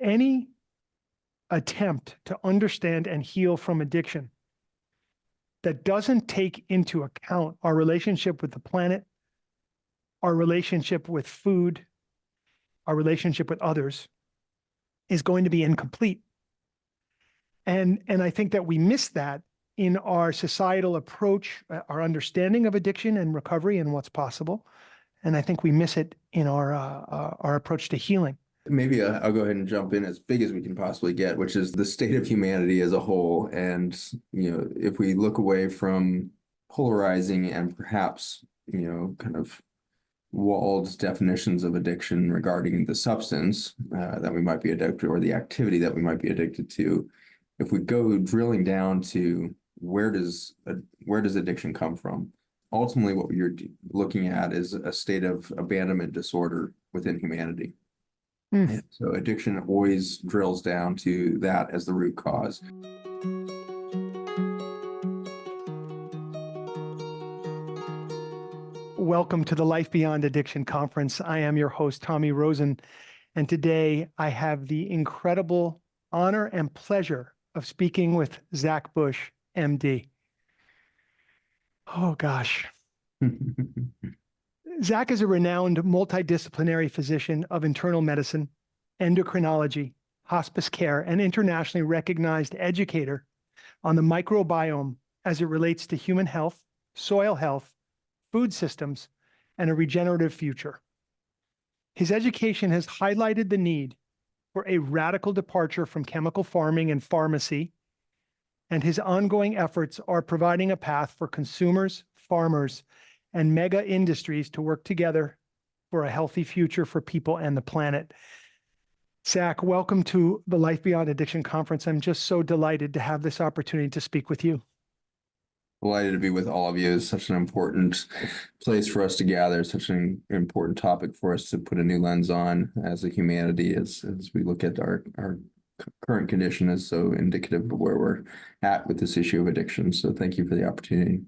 any attempt to understand and heal from addiction that doesn't take into account our relationship with the planet, our relationship with food, our relationship with others, is going to be incomplete. And I think that we miss that in our societal approach, our understanding of addiction and recovery and what's possible. And I think we miss it in our approach to healing. Maybe I'll go ahead and jump in as big as we can possibly get, which is the state of humanity as a whole. And, if we look away from polarizing and perhaps, kind of walled definitions of addiction regarding the substance that we might be addicted or the activity that we might be addicted to, if we go drilling down to where does addiction come from? Ultimately, what you're looking at is a state of abandonment disorder within humanity. And so addiction always drills down to that as the root cause. Welcome to the Life Beyond Addiction Conference. I am your host, Tommy Rosen, and today I have the incredible honor and pleasure of speaking with Zach Bush, MD. Oh gosh. Zach is a renowned multidisciplinary physician of internal medicine, endocrinology, hospice care, and internationally recognized educator on the microbiome as it relates to human health, soil health, food systems, and a regenerative future. His education has highlighted the need for a radical departure from chemical farming and pharmacy, and his ongoing efforts are providing a path for consumers, farmers, and mega industries to work together for a healthy future for people and the planet. Zach, welcome to the Life Beyond Addiction Conference. I'm just so delighted to have this opportunity to speak with you. Delighted to be with all of you. It's such an important place for us to gather, such an important topic for us to put a new lens on as a humanity, as we look at our current condition is so indicative of where we're at with this issue of addiction. So thank you for the opportunity.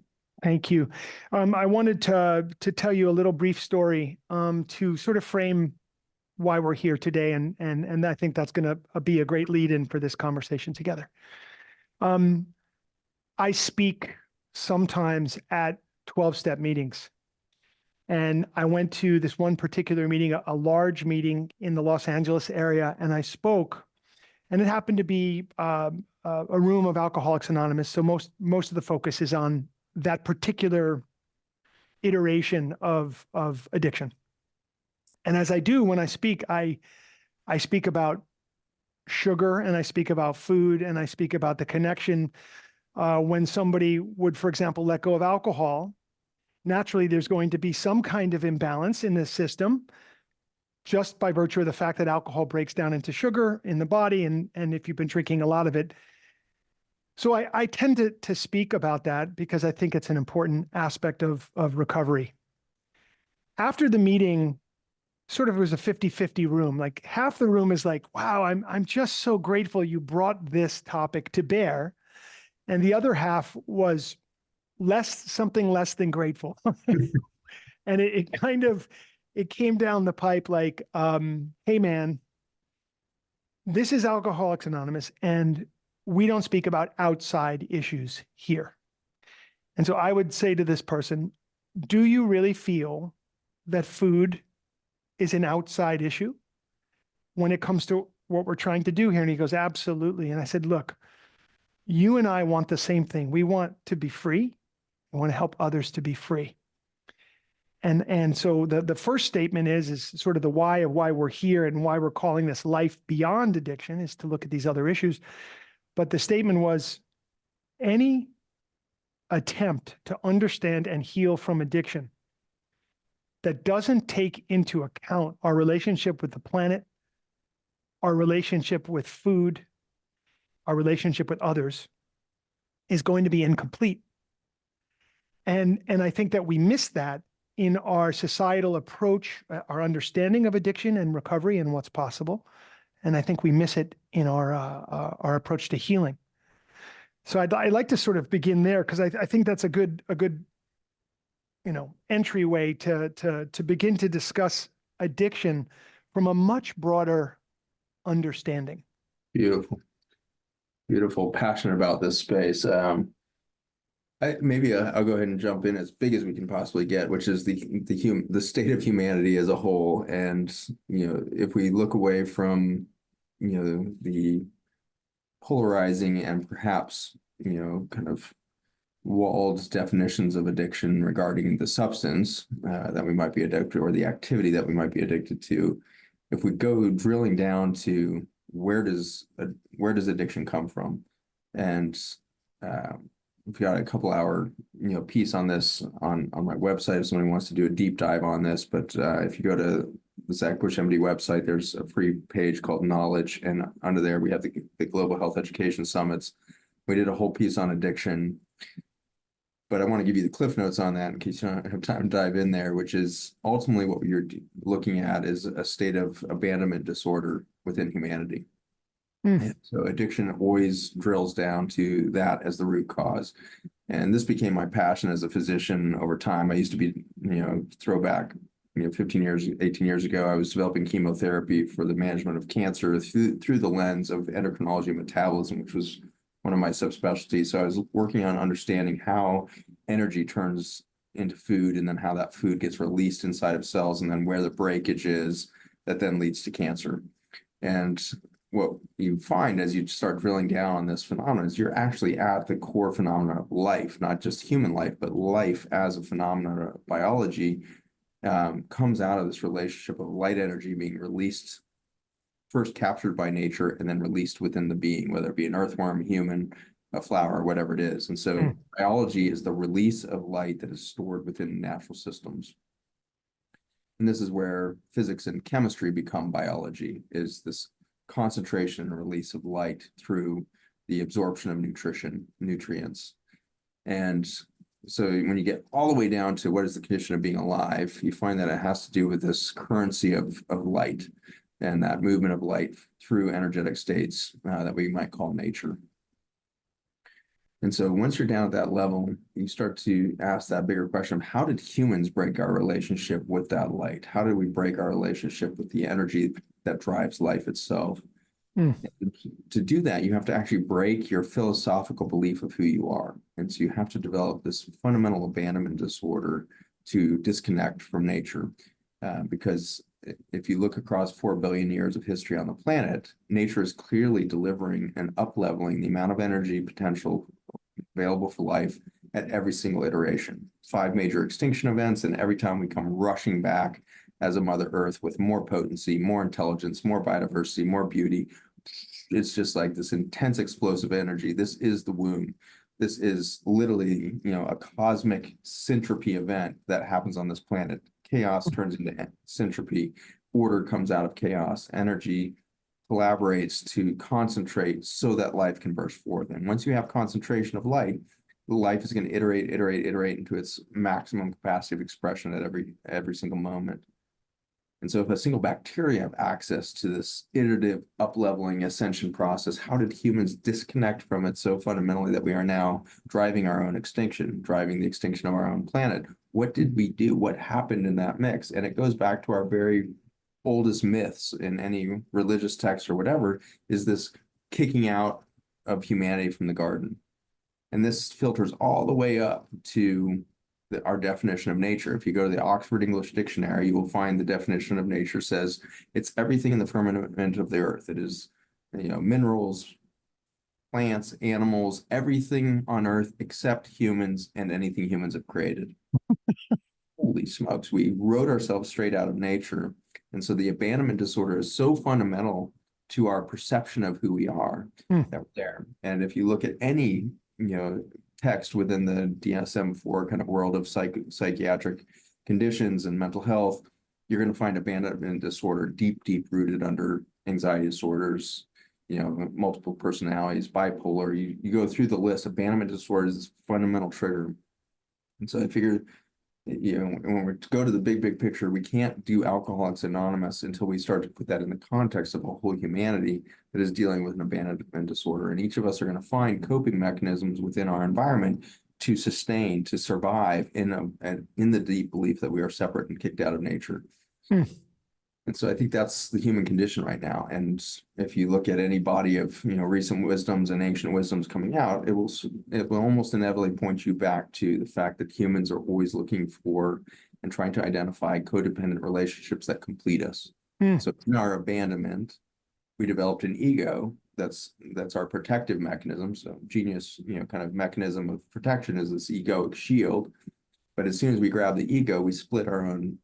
Thank you. I wanted to tell you a little brief story to sort of frame why we're here today, and I think that's going to be a great lead-in for this conversation together. I speak sometimes at 12-step meetings, and I went to this one particular meeting, a large meeting in the Los Angeles area, and I spoke, and it happened to be a room of Alcoholics Anonymous, so most of the focus is on that particular iteration of addiction. And as I do when I speak, I speak about sugar, and I speak about food, and I speak about the connection when somebody would, for example, let go of alcohol. Naturally, there's going to be some kind of imbalance in the system just by virtue of the fact that alcohol breaks down into sugar in the body, and if you've been drinking a lot of it. So I tend to speak about that because I think it's an important aspect of recovery. After the meeting, sort of it was a 50-50 room. Like half the room is like, wow, I'm just so grateful you brought this topic to bear. And the other half was something less than grateful. And it came down the pipe like, hey man, this is Alcoholics Anonymous, and we don't speak about outside issues here. And so I would say to this person, do you really feel that food is an outside issue when it comes to what we're trying to do here? And he goes, absolutely. And I said, look, you and I want the same thing. We want to be free. We want to help others to be free. And so the first statement is sort of the why of why we're here and why we're calling this Life Beyond Addiction, is to look at these other issues. But the statement was, any attempt to understand and heal from addiction that doesn't take into account our relationship with the planet, our relationship with food, our relationship with others, is going to be incomplete. And I think that we miss that in our societal approach, our understanding of addiction and recovery and what's possible. And I think we miss it in our approach to healing. So I'd like to sort of begin there, because I think that's a good entryway to begin to discuss addiction from a much broader understanding. Beautiful, beautiful, passionate about this space. I'll go ahead and jump in as big as we can possibly get, which is the state of humanity as a whole. And if we look away from the polarizing and perhaps kind of walled definitions of addiction regarding the substance that we might be addicted or the activity that we might be addicted to, if we go drilling down to where does addiction come from, and we've got a couple hour piece on this on my website if somebody wants to do a deep dive on this. But if you go to the Zach Bush MD website, there's a free page called Knowledge, and under there we have the Global Health Education Summits. We did a whole piece on addiction, but I want to give you the cliff notes on that in case you don't have time to dive in there, which is ultimately what you're looking at is a state of abandonment disorder within humanity. And so addiction always drills down to that as the root cause. And this became my passion as a physician over time. I used to be, throwback, 15 years, 18 years ago, I was developing chemotherapy for the management of cancer through the lens of endocrinology and metabolism, which was one of my subspecialties. So I was working on understanding how energy turns into food and then how that food gets released inside of cells and then where the breakage is that then leads to cancer. And what you find as you start drilling down on this phenomenon is you're actually at the core phenomenon of life, not just human life, but life as a phenomenon of biology comes out of this relationship of light energy being released, first captured by nature and then released within the being, whether it be an earthworm, a human, a flower, whatever it is. And so biology is the release of light that is stored within natural systems. And this is where physics and chemistry become biology, is this concentration and release of light through the absorption of nutrients. And so when you get all the way down to what is the condition of being alive, you find that it has to do with this currency of light and that movement of light through energetic states that we might call nature. And so once you're down at that level, you start to ask that bigger question of how did humans break our relationship with that light? How did we break our relationship with the energy that drives life itself? To do that, you have to actually break your philosophical belief of who you are. And so you have to develop this fundamental abandonment disorder to disconnect from nature. Because if you look across 4 billion years of history on the planet, nature is clearly delivering and up-leveling the amount of energy potential available for life at every single iteration. 5 major extinction events, and every time we come rushing back as a Mother Earth with more potency, more intelligence, more biodiversity, more beauty. It's just like this intense explosive energy. This is the womb. This is literally, a cosmic syntropy event that happens on this planet. Chaos turns into syntropy. Order comes out of chaos. Energy collaborates to concentrate so that life can burst forth. And once you have concentration of light, life is going to iterate into its maximum capacity of expression at every single moment. And so if a single bacteria have access to this iterative up-leveling ascension process, how did humans disconnect from it so fundamentally that we are now driving our own extinction, driving the extinction of our own planet? What did we do? What happened in that mix? And it goes back to our very oldest myths in any religious text or whatever, is this kicking out of humanity from the garden. And this filters all the way up to our definition of nature. If you go to the Oxford English Dictionary, you will find the definition of nature says it's everything in the firmament of the earth. It is, minerals, plants, animals, everything on earth except humans and anything humans have created. Holy smokes, we wrote ourselves straight out of nature. And so the abandonment disorder is so fundamental to our perception of who we are that we're there. And if you look at any, text within the DSM-4 kind of world of psychiatric conditions and mental health, you're going to find abandonment disorder deep rooted under anxiety disorders, multiple personalities, bipolar. You go through the list. Abandonment disorder is this fundamental trigger. And so I figure, when we go to the big picture, we can't do Alcoholics Anonymous until we start to put that in the context of a whole humanity that is dealing with an abandonment disorder. And each of us are going to find coping mechanisms within our environment to sustain, to survive in the deep belief that we are separate and kicked out of nature. And so I think that's the human condition right now. And if you look at any body of, recent wisdoms and ancient wisdoms coming out, it will almost inevitably point you back to the fact that humans are always looking for and trying to identify codependent relationships that complete us. Hmm. So in our abandonment, we developed an ego that's our protective mechanism. So genius, kind of mechanism of protection is this egoic shield. But as soon as we grab the ego, we split our own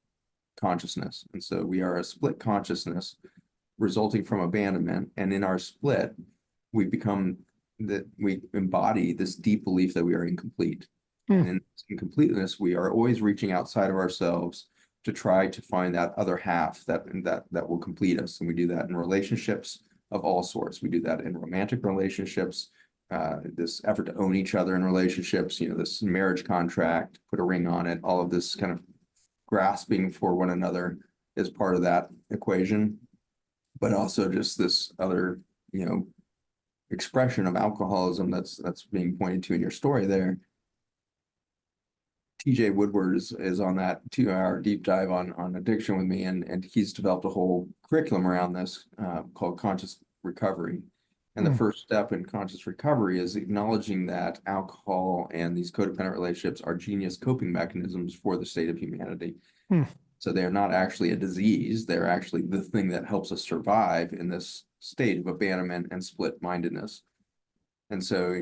consciousness. And so we are a split consciousness resulting from abandonment. And in our split, we embody this deep belief that we are incomplete. And in incompleteness, we are always reaching outside of ourselves to try to find that other half that will complete us. And we do that in relationships of all sorts. We do that in romantic relationships, this effort to own each other in relationships, this marriage contract, put a ring on it, all of this kind of grasping for one another is part of that equation, but also just this other, expression of alcoholism that's being pointed to in your story there. TJ Woodward is on that 2-hour deep dive on addiction with me, and he's developed a whole curriculum around this called conscious recovery. And the first step in conscious recovery is acknowledging that alcohol and these codependent relationships are genius coping mechanisms for the state of humanity. So they're not actually a disease. They're actually the thing that helps us survive in this state of abandonment and split-mindedness. And so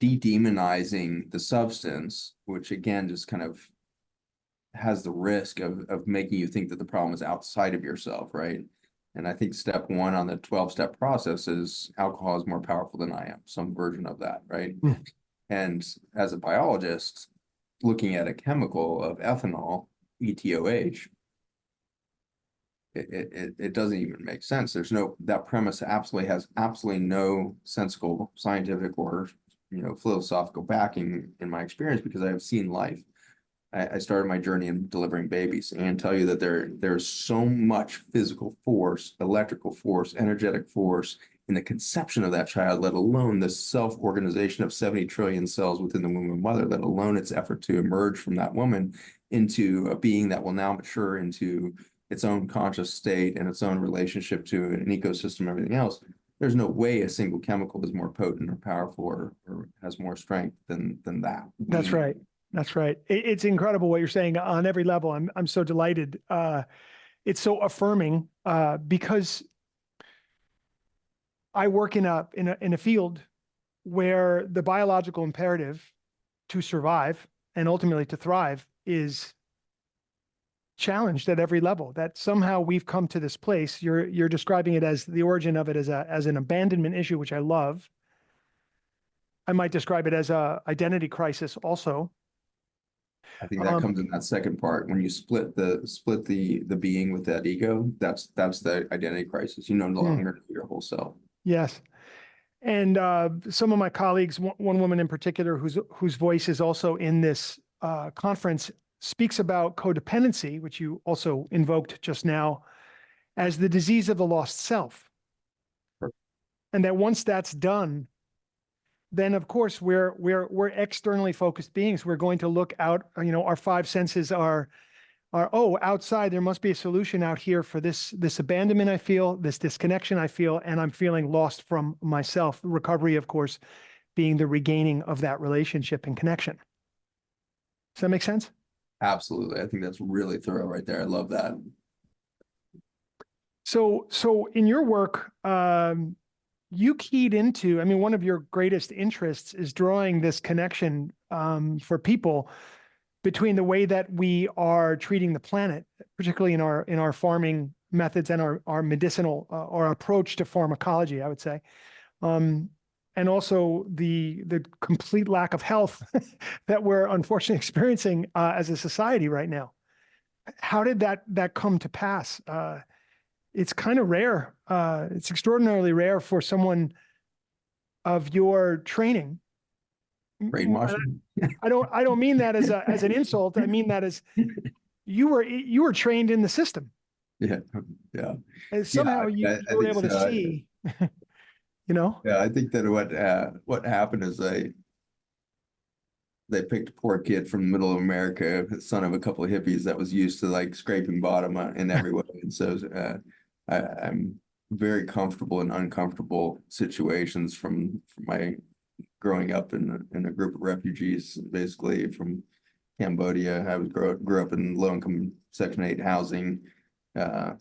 de-demonizing the substance, which again just kind of has the risk of making you think that the problem is outside of yourself, right? And I think step one on the 12-step process is alcohol is more powerful than I am, some version of that, right? And as a biologist, looking at a chemical of ethanol, ETOH, it doesn't even make sense. That premise has absolutely no sensible scientific or philosophical backing in my experience, because I have seen life. I started my journey in delivering babies, and tell you that there's so much physical force, electrical force, energetic force in the conception of that child, let alone the self-organization of 70 trillion cells within the womb of mother, let alone its effort to emerge from that woman into a being that will now mature into its own conscious state and its own relationship to an ecosystem and everything else. There's no way a single chemical is more potent or powerful or has more strength than that. That's right. That's right. It's incredible what you're saying on every level. I'm so delighted. It's so affirming because I work in a field where the biological imperative to survive and ultimately to thrive is challenged at every level. That somehow we've come to this place. You're describing it as the origin of it as an abandonment issue, which I love. I might describe it as a identity crisis also. I think that comes in that second part. When you split the being with that ego, that's the identity crisis. You no longer know your whole self. Yes. And some of my colleagues, one woman in particular, whose voice is also in this conference, speaks about codependency, which you also invoked just now, as the disease of the lost self. Perfect. And that once that's done, then of course we're externally focused beings. We're going to look out. Our five senses are outside. There must be a solution out here for this abandonment I feel, this disconnection I feel, and I'm feeling lost from myself. Recovery, of course, being the regaining of that relationship and connection. Does that make sense? Absolutely. I think that's really thorough right there. I love that. So in your work, you keyed into, one of your greatest interests is drawing this connection for people between the way that we are treating the planet, particularly in our farming methods and our medicinal our approach to pharmacology, I would say, and also the complete lack of health that we're unfortunately experiencing as a society right now. How did that come to pass? It's kind of rare. It's extraordinarily rare for someone of your training. Brainwashing. I don't mean that as an insult. I mean that as you were trained in the system. Yeah. And somehow you were able to see, Yeah, I think that what happened is they picked a poor kid from the middle of America, the son of a couple of hippies that was used to like scraping bottom in every way. And so I'm very comfortable in uncomfortable situations from my growing up in a group of refugees, basically from Cambodia. I grew up in low-income Section 8 housing, uh,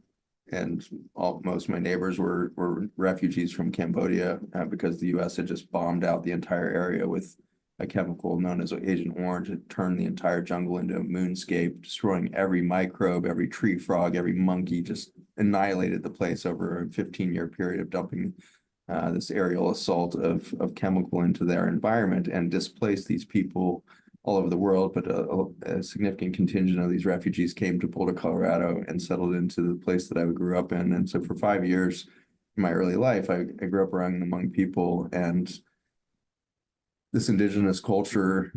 and most of my neighbors were refugees from Cambodia because the U.S. had just bombed out the entire area with a chemical known as Agent Orange. It turned the entire jungle into a moonscape, destroying every microbe, every tree frog, every monkey, just annihilated the place over a 15-year period of dumping this aerial assault of chemical into their environment and displaced these people all over the world. But a significant contingent of these refugees came to Boulder, Colorado, and settled into the place that I grew up in. And so for 5 years in my early life, I grew up around among people, and this indigenous culture,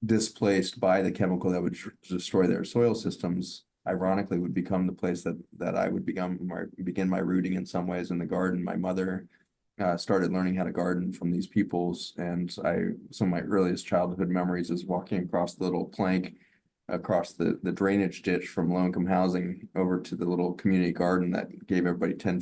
displaced by the chemical that would destroy their soil systems, ironically would become the place that I would begin my rooting in some ways in the garden. My mother started learning how to garden from these peoples, and some of my earliest childhood memories is walking across the little plank across the drainage ditch from low-income housing over to the little community garden that gave everybody 10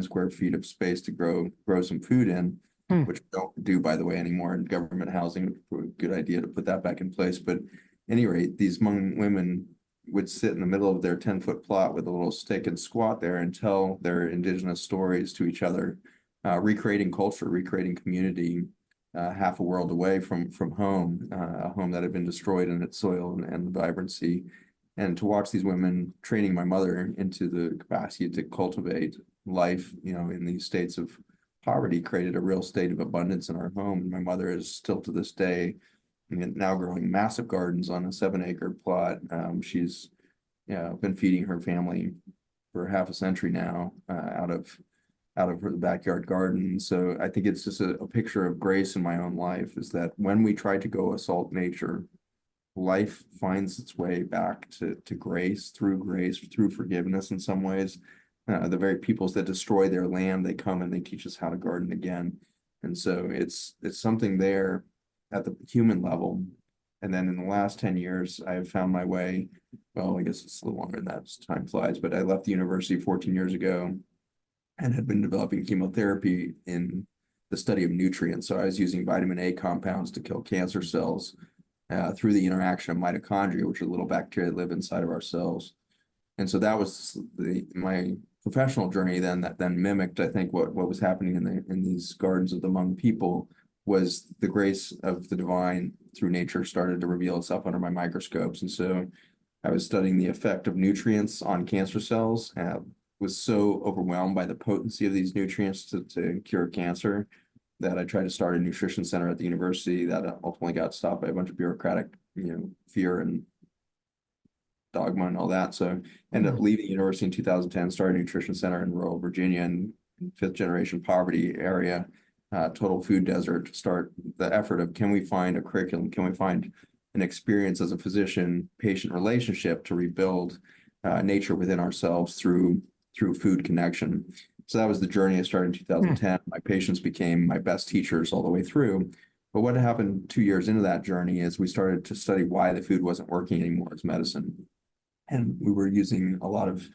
square feet of space to grow some food in, which we don't do, by the way, anymore in government housing. Good idea to put that back in place. But at any rate, these Hmong women would sit in the middle of their 10-foot plot with a little stick and squat there and tell their indigenous stories to each other, recreating culture, recreating community, half a world away from home, a home that had been destroyed in its soil and vibrancy. And to watch these women training my mother into the capacity to cultivate life, in these states of poverty, created a real state of abundance in our home. And my mother is still to this day now growing massive gardens on a 7-acre plot. She's been feeding her family for half a century now out of her backyard garden. So I think it's just a picture of grace in my own life, is that when we try to go assault nature, life finds its way back to grace, through forgiveness in some ways. The very peoples that destroy their land, they come and they teach us how to garden again. And so it's something there at the human level. And then in the last 10 years, I've found my way, well, I guess it's a little longer than that, time flies, but I left the university 14 years ago and had been developing chemotherapy in the study of nutrients. So I was using vitamin A compounds to kill cancer cells through the interaction of mitochondria, which are little bacteria that live inside of our cells. And so that was my professional journey that then mimicked, I think, what was happening in these gardens of the Hmong people. Was the grace of the divine through nature started to reveal itself under my microscopes. And so I was studying the effect of nutrients on cancer cells, was so overwhelmed by the potency of these nutrients to cure cancer that I tried to start a nutrition center at the university that ultimately got stopped by a bunch of bureaucratic, fear and dogma and all that. So ended up leaving the university in 2010, started a nutrition center in rural Virginia and fifth generation poverty area, total food desert, to start the effort of, can we find a curriculum? Can we find an experience as a physician-patient relationship to rebuild nature within ourselves through food connection? So that was the journey I started in 2010. My patients became my best teachers all the way through. But what happened 2 years into that journey is we started to study why the food wasn't working anymore as medicine. And we were using a lot of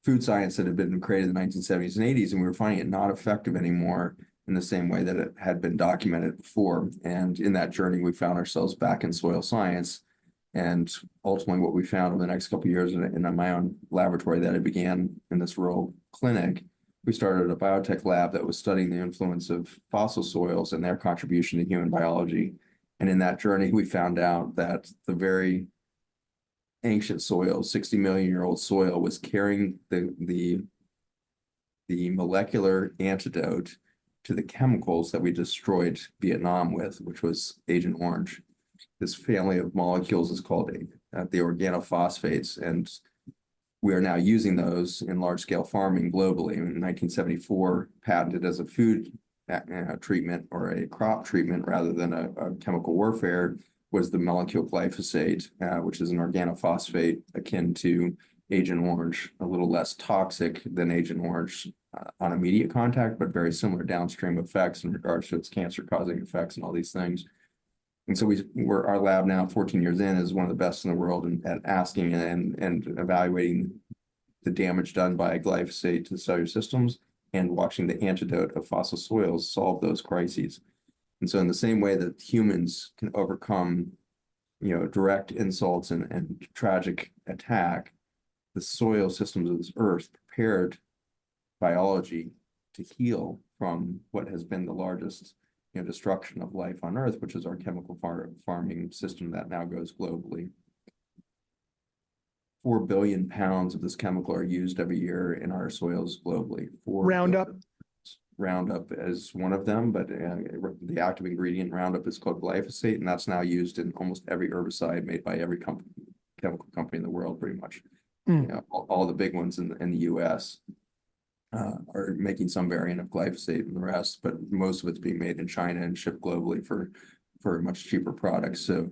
food science that had been created in the 1970s and 80s, and we were finding it not effective anymore in the same way that it had been documented before. And in that journey, we found ourselves back in soil science. And ultimately, what we found in the next couple of years in my own laboratory that I began in this rural clinic, we started a biotech lab that was studying the influence of fossil soils and their contribution to human biology. And in that journey, we found out that the very ancient soil, 60-million-year-old soil, was carrying the molecular antidote to the chemicals that we destroyed Vietnam with, which was Agent Orange. This family of molecules is called the organophosphates, and we are now using those in large-scale farming globally. In 1974, patented as a food treatment or a crop treatment rather than a chemical warfare, was the molecule glyphosate, which is an organophosphate akin to Agent Orange, a little less toxic than Agent Orange on immediate contact, but very similar downstream effects in regards to its cancer-causing effects and all these things. And so our lab now, 14 years in, is one of the best in the world at asking and evaluating the damage done by glyphosate to the cellular systems and watching the antidote of fossil soils solve those crises. And so in the same way that humans can overcome, direct insults and tragic attack, the soil systems of this earth prepared biology to heal from what has been the largest destruction of life on Earth, which is our chemical farming system that now goes globally. 4 billion pounds of this chemical are used every year in our soils globally. Roundup. Roundup is one of them, but the active ingredient Roundup is called glyphosate, and that's now used in almost every herbicide made by every chemical company in the world, pretty much. All the big ones in the U.S. Are making some variant of glyphosate and the rest, but most of it's being made in China and shipped globally for much cheaper products. So,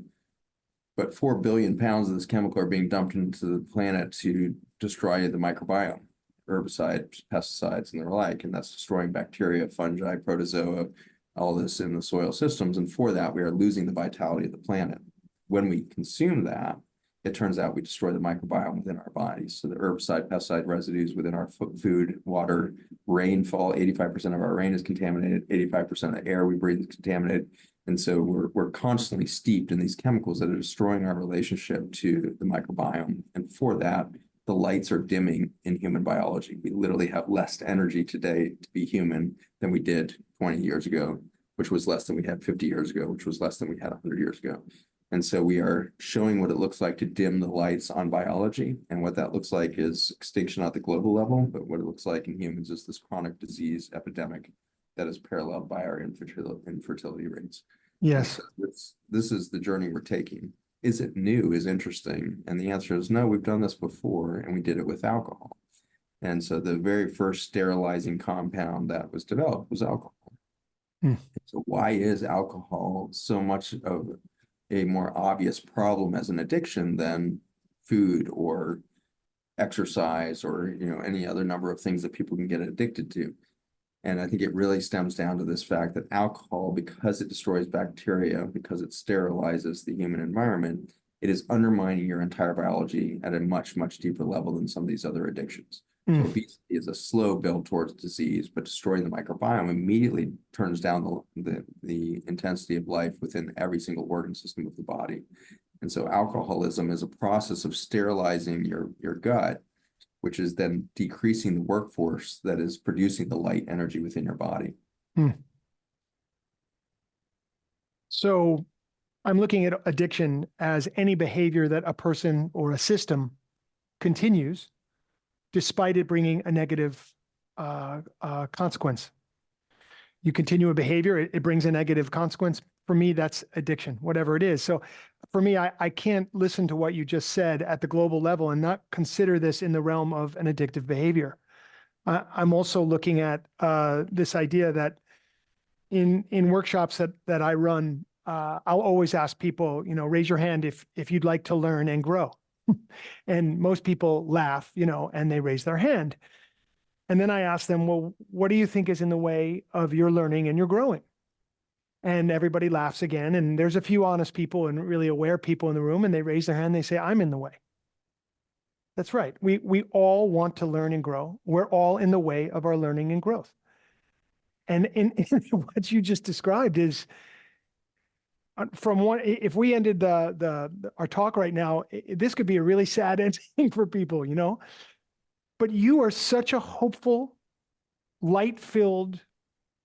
but 4 billion pounds of this chemical are being dumped into the planet to destroy the microbiome, herbicides, pesticides, and the like, and that's destroying bacteria, fungi, protozoa, all this in the soil systems. And for that, we are losing the vitality of the planet. When we consume that, it turns out we destroy the microbiome within our bodies. So the herbicide, pesticide residues within our food, water, rainfall, 85% of our rain is contaminated, 85% of the air we breathe is contaminated. And so we're constantly steeped in these chemicals that are destroying our relationship to the microbiome. And for that, the lights are dimming in human biology. We literally have less energy today to be human than we did 20 years ago, which was less than we had 50 years ago, which was less than we had 100 years ago. And so we are showing what it looks like to dim the lights on biology. And what that looks like is extinction at the global level. But what it looks like in humans is this chronic disease epidemic that is paralleled by our infertility rates. Yes. So this is the journey we're taking. Is it new? Is interesting? And the answer is no, we've done this before, and we did it with alcohol. And so the very first sterilizing compound that was developed was alcohol. So why is alcohol so much of a more obvious problem as an addiction than food or exercise or any other number of things that people can get addicted to? And I think it really stems down to this fact that alcohol, because it destroys bacteria, because it sterilizes the human environment, it is undermining your entire biology at a much, much deeper level than some of these other addictions. So obesity is a slow build towards disease, but destroying the microbiome immediately turns down the intensity of life within every single organ system of the body. And so alcoholism is a process of sterilizing your gut, which is then decreasing the workforce that is producing the light energy within your body. So I'm looking at addiction as any behavior that a person or a system continues despite it bringing a negative consequence. You continue a behavior, it brings a negative consequence. For me, that's addiction, whatever it is. So for me, I can't listen to what you just said at the global level and not consider this in the realm of an addictive behavior. I'm also looking at this idea that in workshops that I run, I'll always ask people, raise your hand if you'd like to learn and grow. And most people laugh, and they raise their hand. And then I ask them, well, what do you think is in the way of your learning and your growing? And everybody laughs again. And there's a few honest people and really aware people in the room, and they raise their hand. They say, I'm in the way. That's right. We all want to learn and grow. We're all in the way of our learning and growth. And in what you just described is, from one, if we ended our talk right now, this could be a really sad ending for people, But you are such a hopeful, light-filled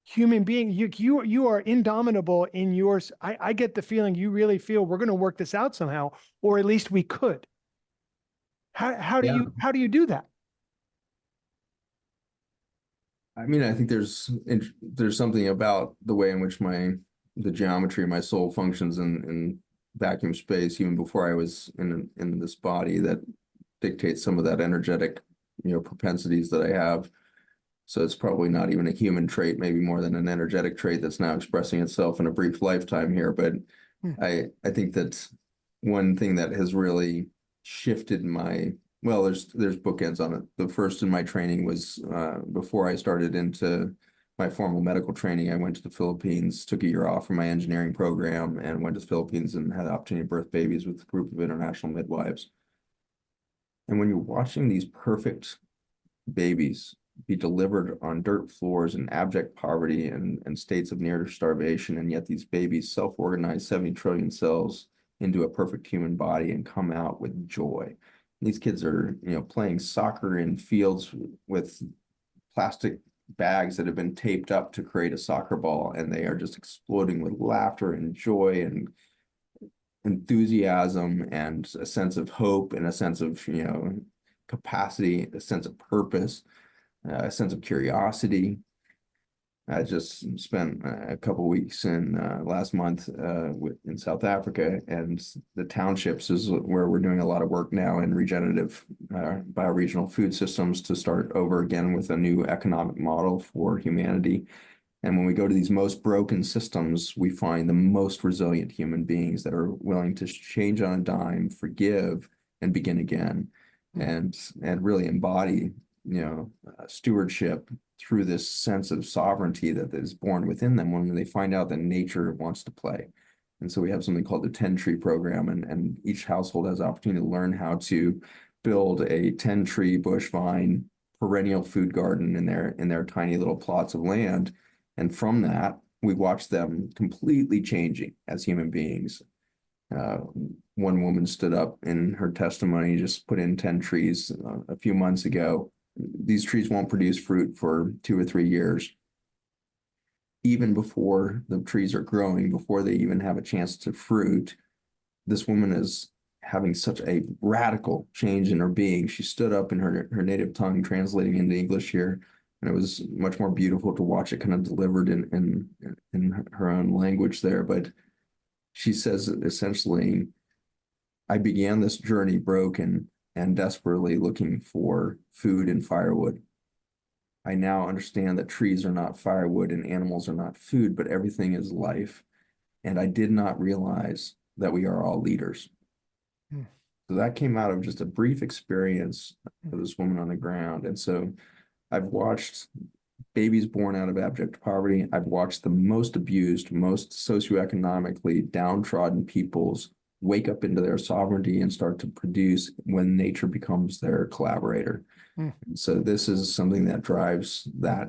human being. You are indomitable in yours. I get the feeling you really feel we're going to work this out somehow, or at least we could. How do you do that? I mean, I think there's something about the way in which the geometry of my soul functions in vacuum space, even before I was in this body, that dictates some of that energetic, propensities that I have. So it's probably not even a human trait, maybe more than an energetic trait that's now expressing itself in a brief lifetime here. But I think that one thing that has really shifted there's bookends on it. The first in my training was before I started into my formal medical training, I went to the Philippines, took a year off from my engineering program, and went to the Philippines and had the opportunity to birth babies with a group of international midwives. And when you're watching these perfect babies be delivered on dirt floors in abject poverty and states of near starvation, and yet these babies self-organize 70 trillion cells into a perfect human body and come out with joy. These kids are, playing soccer in fields with plastic bags that have been taped up to create a soccer ball, and they are just exploding with laughter and joy and enthusiasm and a sense of hope and a sense of, capacity, a sense of purpose, a sense of curiosity. I just spent a couple of weeks in last month in South Africa, and the townships is where we're doing a lot of work now in regenerative bioregional food systems to start over again with a new economic model for humanity. And when we go to these most broken systems, we find the most resilient human beings that are willing to change on a dime, forgive, and begin again, and really embody, stewardship through this sense of sovereignty that is born within them when they find out that nature wants to play. And so we have something called the 10 tree program, and each household has the opportunity to learn how to build a 10 tree bush vine perennial food garden in their tiny little plots of land. And from that, we watch them completely changing as human beings. One woman stood up in her testimony, just put in 10 trees a few months ago. These trees won't produce fruit for 2 or 3 years. Even before the trees are growing, before they even have a chance to fruit, this woman is having such a radical change in her being. She stood up in her native tongue, translating into English here, and it was much more beautiful to watch it kind of delivered in her own language there. But she says essentially, I began this journey broken and desperately looking for food and firewood. I now understand that trees are not firewood and animals are not food, but everything is life. And I did not realize that we are all leaders. So that came out of just a brief experience of this woman on the ground. And so I've watched babies born out of abject poverty. I've watched the most abused, most socioeconomically downtrodden peoples wake up into their sovereignty and start to produce when nature becomes their collaborator. So this is something that drives that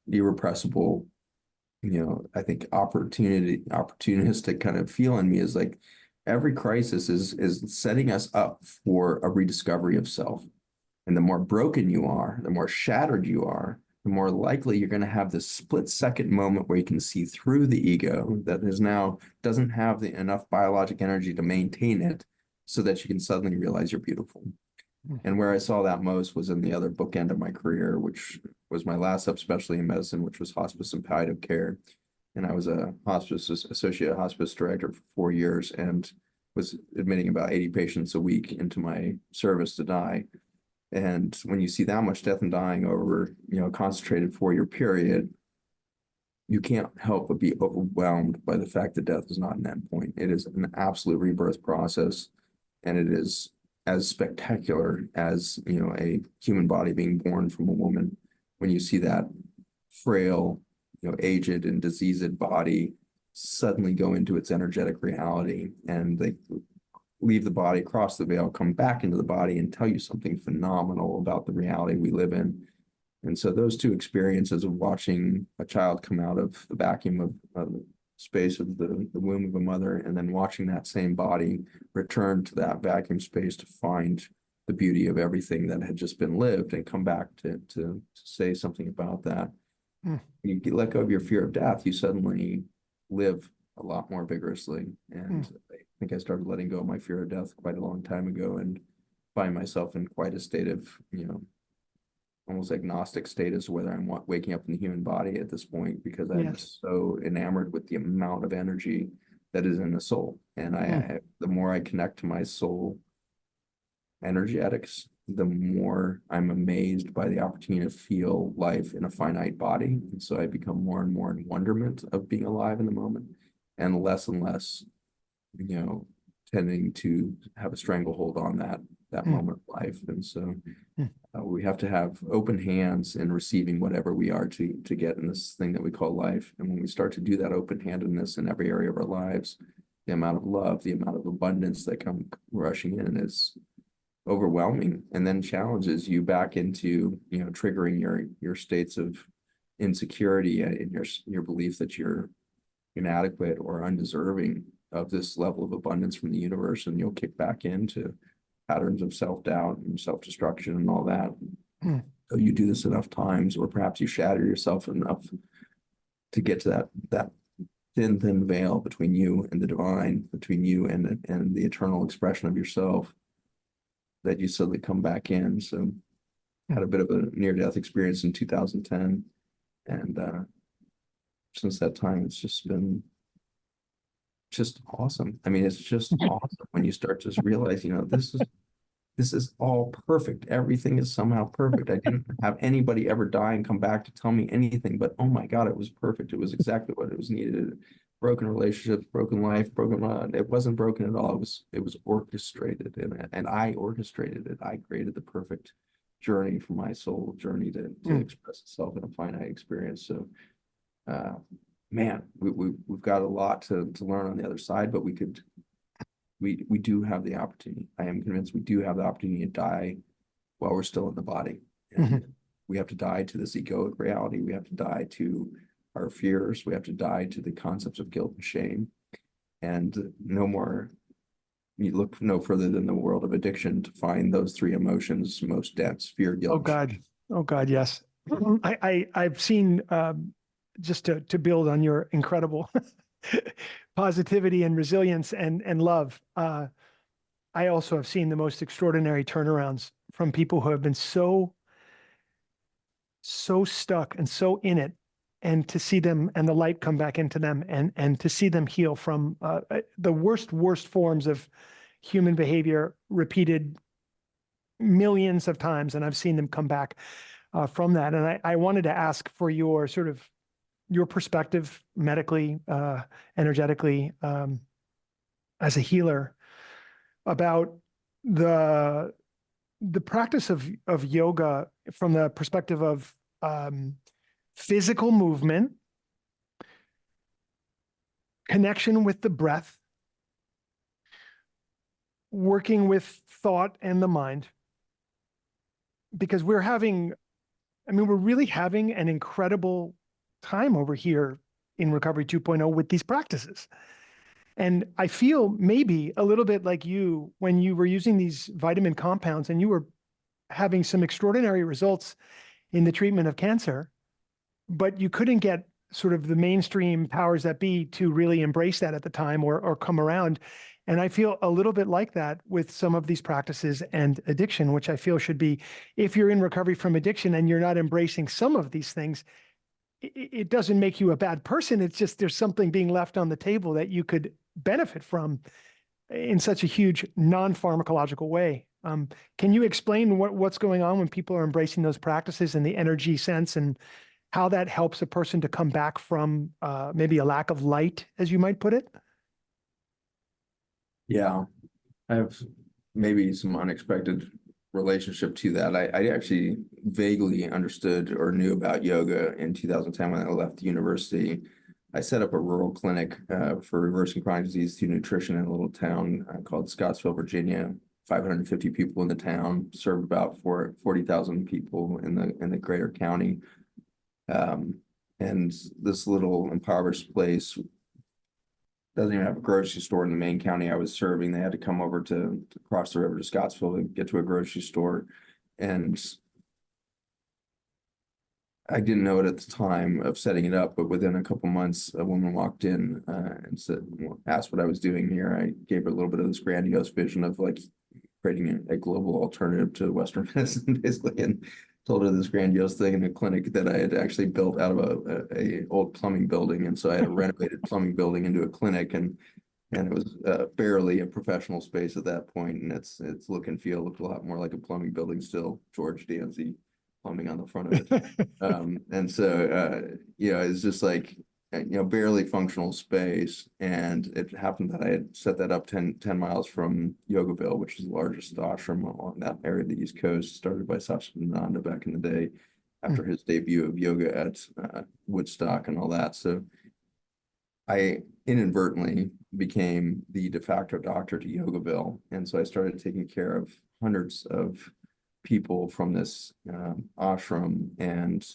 irrepressible, I think opportunistic kind of feel in me is like every crisis is setting us up for a rediscovery of self. And the more broken you are, the more shattered you are, the more likely you're going to have this split-second moment where you can see through the ego that is now doesn't have enough biologic energy to maintain it so that you can suddenly realize you're beautiful. And where I saw that most was in the other bookend of my career, which was my last subspecialty in medicine, which was hospice and palliative care. And I was a associate hospice director for 4 years and was admitting about 80 patients a week into my service to die. And when you see that much death and dying over, a concentrated 4-year period, you can't help but be overwhelmed by the fact that death is not an endpoint. It is an absolute rebirth process, and it is as spectacular as, a human body being born from a woman. When you see that frail, aged and diseased body suddenly go into its energetic reality, and they leave the body, cross the veil, come back into the body and tell you something phenomenal about the reality we live in. And so those two experiences of watching a child come out of the vacuum of space of the womb of a mother, and then watching that same body return to that vacuum space to find the beauty of everything that had just been lived and come back to say something about that. You let go of your fear of death, you suddenly live a lot more vigorously. And I think I started letting go of my fear of death quite a long time ago and find myself in quite a state of, almost agnostic state as to whether I'm waking up in the human body at this point, because I'm so enamored with the amount of energy that is in the soul. And the more I connect to my soul energetics, the more I'm amazed by the opportunity to feel life in a finite body. And so I become more and more in wonderment of being alive in the moment, and less, tending to have a stranglehold on that Mm, moment of life. And so mm, we have to have open hands in receiving whatever we are to get in this thing that we call life. And when we start to do that open-handedness in every area of our lives, the amount of love, the amount of abundance that come rushing in is overwhelming, and then challenges you back into, triggering your states of insecurity and your belief that you're inadequate or undeserving of this level of abundance from the universe, and you'll kick back into patterns of self-doubt and self-destruction and all that. mm, So you do this enough times, or perhaps you shatter yourself enough to get to that thin veil between you and the divine, between you and the eternal expression of yourself, that you suddenly come back in. So had a bit of a near-death experience in 2010, and since that time, it's just been just awesome. I mean, it's just awesome when you start to realize, this is all perfect. Everything is somehow perfect. I didn't have anybody ever die and come back to tell me anything, but oh my God, it was perfect. It was exactly what it was needed. Broken relationships, broken life, it wasn't broken at all. It was orchestrated, and I orchestrated it. I created the perfect journey for my soul journey to mm, express itself in a finite experience. So man, we've got a lot to learn on the other side, but we do have the opportunity. I am convinced we do have the opportunity to die while we're still in the body. And mhm. we have to die to this egoic reality. We have to die to our fears. We have to die to the concepts of guilt and shame. And no more, you look no further than the world of addiction to find those three emotions most dense: fear, Oh guilt, and shame. God. Oh God, yes. I've seen, just to build on your incredible positivity and resilience and love. I also have seen the most extraordinary turnarounds from people who have been so stuck and so in it, and to see them and the light come back into them, and to see them heal from the worst forms of human behavior repeated millions of times. And I've seen them come back from that. And I wanted to ask for your sort of your perspective medically, energetically, as a healer, about the practice of yoga from the perspective of physical movement, connection with the breath, working with thought and the mind. Because we're really having an incredible time over here in Recovery 2.0 with these practices. And I feel maybe a little bit like you when you were using these vitamin compounds and you were having some extraordinary results in the treatment of cancer, but you couldn't get sort of the mainstream powers that be to really embrace that at the time, or come around. And I feel a little bit like that with some of these practices and addiction, which I feel should be, if you're in recovery from addiction and you're not embracing some of these things, it doesn't make you a bad person. It's just there's something being left on the table that you could benefit from in such a huge non-pharmacological way. Can you explain what's going on when people are embracing those practices and the energy sense, and how that helps a person to come back from maybe a lack of light, as you might put it? Yeah, I have maybe some unexpected relationship to that. I actually vaguely understood or knew about yoga in 2010 when I left university. I set up a rural clinic for reversing chronic disease through nutrition in a little town called Scottsville, Virginia. 550 people in the town, served about 40,000 people in the greater county. And this little impoverished place doesn't even have a grocery store in the main county I was serving. They had to come over to cross the river to Scottsville to get to a grocery store. And I didn't know it at the time of setting it up, but within a couple months, a woman walked in and asked what I was doing here. I gave her a little bit of this grandiose vision of like creating a global alternative to Western medicine, basically, and told her this grandiose thing in a clinic that I had actually built out of a old plumbing building. And so I had a renovated plumbing building into a clinic, and it was barely a professional space at that point. And its look and feel looked a lot more like a plumbing building still, George Dancy plumbing on the front of it. And so, it's just like barely functional space. And it happened that I had set that up 10 miles from Yogaville, which is the largest ashram along that area of the East Coast, started by Satchidananda back in the day after his debut of yoga at Woodstock and all that. So I inadvertently became the de facto doctor to Yogaville. And so I started taking care of hundreds of people from this ashram, and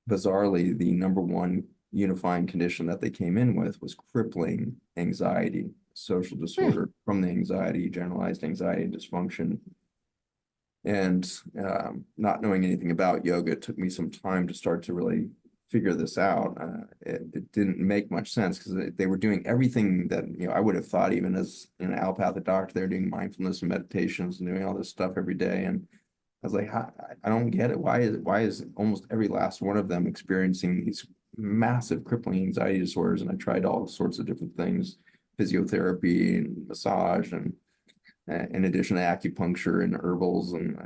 bizarrely, the number one unifying condition that they came in with was crippling anxiety, social disorder from the anxiety, generalized anxiety dysfunction. And not knowing anything about yoga, it took me some time to start to really figure this out. It didn't make much sense because they were doing everything that I would have thought, even as an allopathic doctor, they're doing mindfulness and meditations and doing all this stuff every day. And I was like, I don't get it. Why is almost every last one of them experiencing these massive crippling anxiety disorders? And I tried all sorts of different things, physiotherapy and massage, and in addition to acupuncture and herbals, and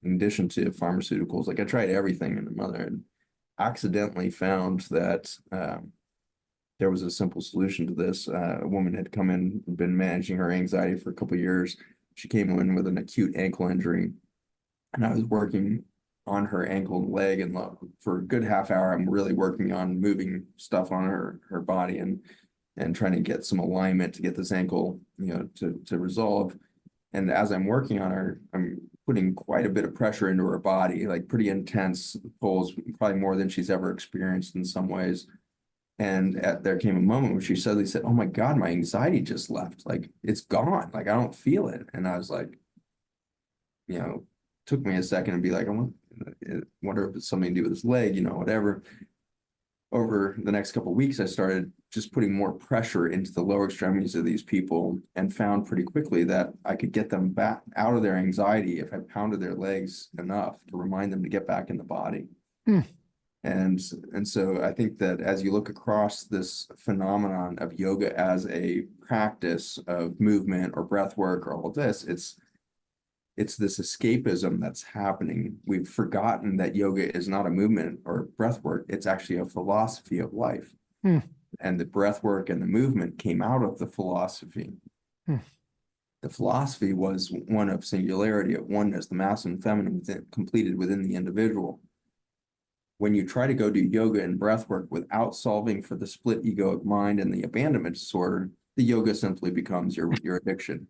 in addition to pharmaceuticals. Like I tried everything in the mother, and accidentally found that there was a simple solution to this. A woman had come in, been managing her anxiety for a couple of years. She came in with an acute ankle injury, and I was working on her ankle and leg, and for a good half hour, I'm really working on moving stuff on her body and trying to get some alignment to get this ankle, to resolve. And as I'm working on her, I'm putting quite a bit of pressure into her body, like pretty intense pulls, probably more than she's ever experienced in some ways. And there came a moment where she suddenly said, "Oh my God, my anxiety just left. Like it's gone. Like I don't feel it." And I was like, took me a second to be like, I wonder if it's something to do with his leg, whatever. Over the next couple of weeks, I started just putting more pressure into the lower extremities of these people, and found pretty quickly that I could get them back out of their anxiety if I pounded their legs enough to remind them to get back in the body. Hmm. And so I think that as you look across this phenomenon of yoga as a practice of movement or breath work or all of this, it's this escapism that's happening. We've forgotten that yoga is not a movement or breath work. It's actually a philosophy of life. Hmm. And the breath work and the movement came out of the philosophy. Hmm. The philosophy was one of singularity, of oneness, the masculine and feminine completed within the individual. When you try to go do yoga and breath work without solving for the split egoic mind and the abandonment disorder, the yoga simply becomes your addiction.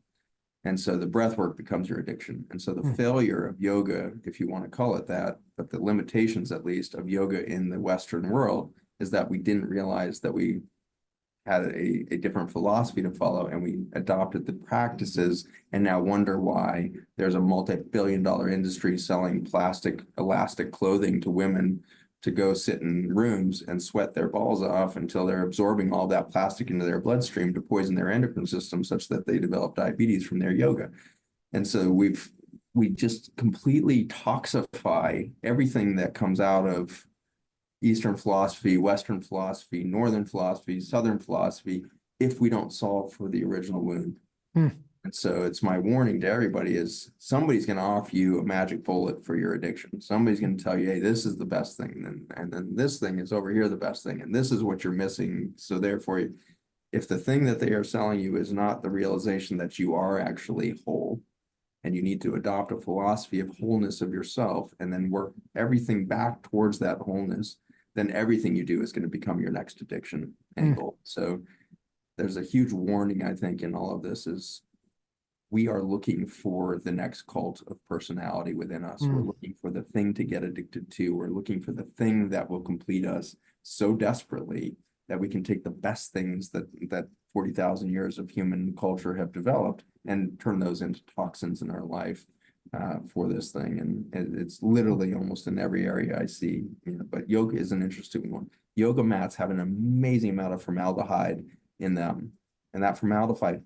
And so the breath work becomes your addiction. And so the failure of yoga, if you want to call it that, but the limitations at least of yoga in the Western world, is that we didn't realize that we had a different philosophy to follow, and we adopted the practices, and now wonder why there's a multi-billion-dollar industry selling plastic elastic clothing to women to go sit in rooms and sweat their balls off until they're absorbing all that plastic into their bloodstream to poison their endocrine system such that they develop diabetes from their yoga. And so we just completely toxify everything that comes out of Eastern philosophy, Western philosophy, Northern philosophy, Southern philosophy, if we don't solve for the original wound. Hmm. And so it's my warning to everybody is somebody's going to offer you a magic bullet for your addiction. Somebody's going to tell you, hey, this is the best thing. And then this thing is over here, the best thing. And this is what you're missing. So therefore, if the thing that they are selling you is not the realization that you are actually whole, and you need to adopt a philosophy of wholeness of yourself and then work everything back towards that wholeness, then everything you do is going to become your next addiction angle. So there's a huge warning, I think, in all of this is we are looking for the next cult of personality within us. We're looking for the thing to get addicted to. We're looking for the thing that will complete us so desperately that we can take the best things that 40,000 years of human culture have developed and turn those into toxins in our life for this thing. And it's literally almost in every area I see, but yoga is an interesting one. Yoga mats have an amazing amount of formaldehyde in them. And that formaldehyde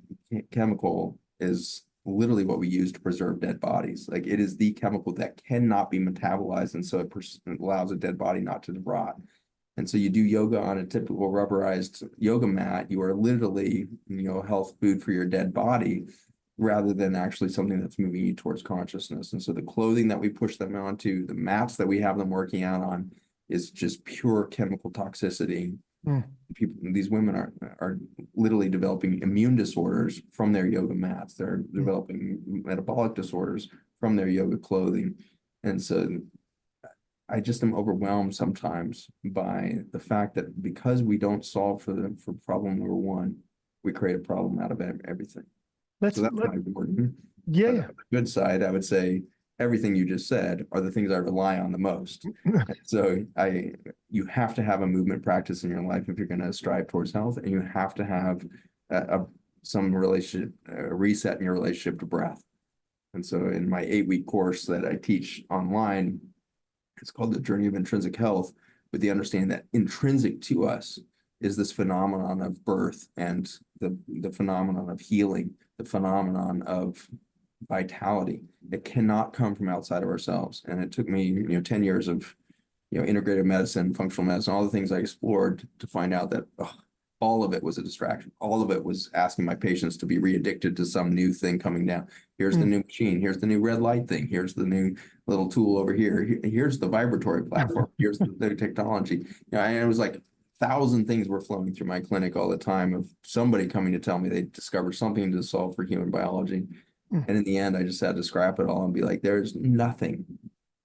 chemical is literally what we use to preserve dead bodies. Like it is the chemical that cannot be metabolized. And so it allows a dead body not to rot. And so you do yoga on a typical rubberized yoga mat, you are literally, health food for your dead body rather than actually something that's moving you towards consciousness. And so the clothing that we push them onto, the mats that we have them working out on, is just pure chemical toxicity. Mm. These women are literally developing immune disorders from their yoga mats. They're developing metabolic disorders from their yoga clothing. And so I just am overwhelmed sometimes by the fact that because we don't solve for problem number one, we create a problem out of everything. So that's Let my burden. yeah, But yeah. on the good side, I would say everything you just said are the things I rely on the most. And so you have to have a movement practice in your life if you're going to strive towards health, and you have to have some relationship, reset in your relationship to breath. And so in my 8-week course that I teach online, it's called The Journey of Intrinsic Health, with the understanding that intrinsic to us is this phenomenon of birth and the phenomenon of healing, the phenomenon of vitality. It cannot come from outside of ourselves. And it took me, 10 years of, integrative medicine, functional medicine, all the things I explored to find out that all of it was a distraction. All of it was asking my patients to be re-addicted to some new thing coming down. Here's the new machine. Here's the new red light thing. Here's the new little tool over here. Here's the vibratory platform. Here's the technology. And it was like 1,000 things were flowing through my clinic all the time of somebody coming to tell me they discovered something to solve for human biology. And in the end, I just had to scrap it all and be like, there's nothing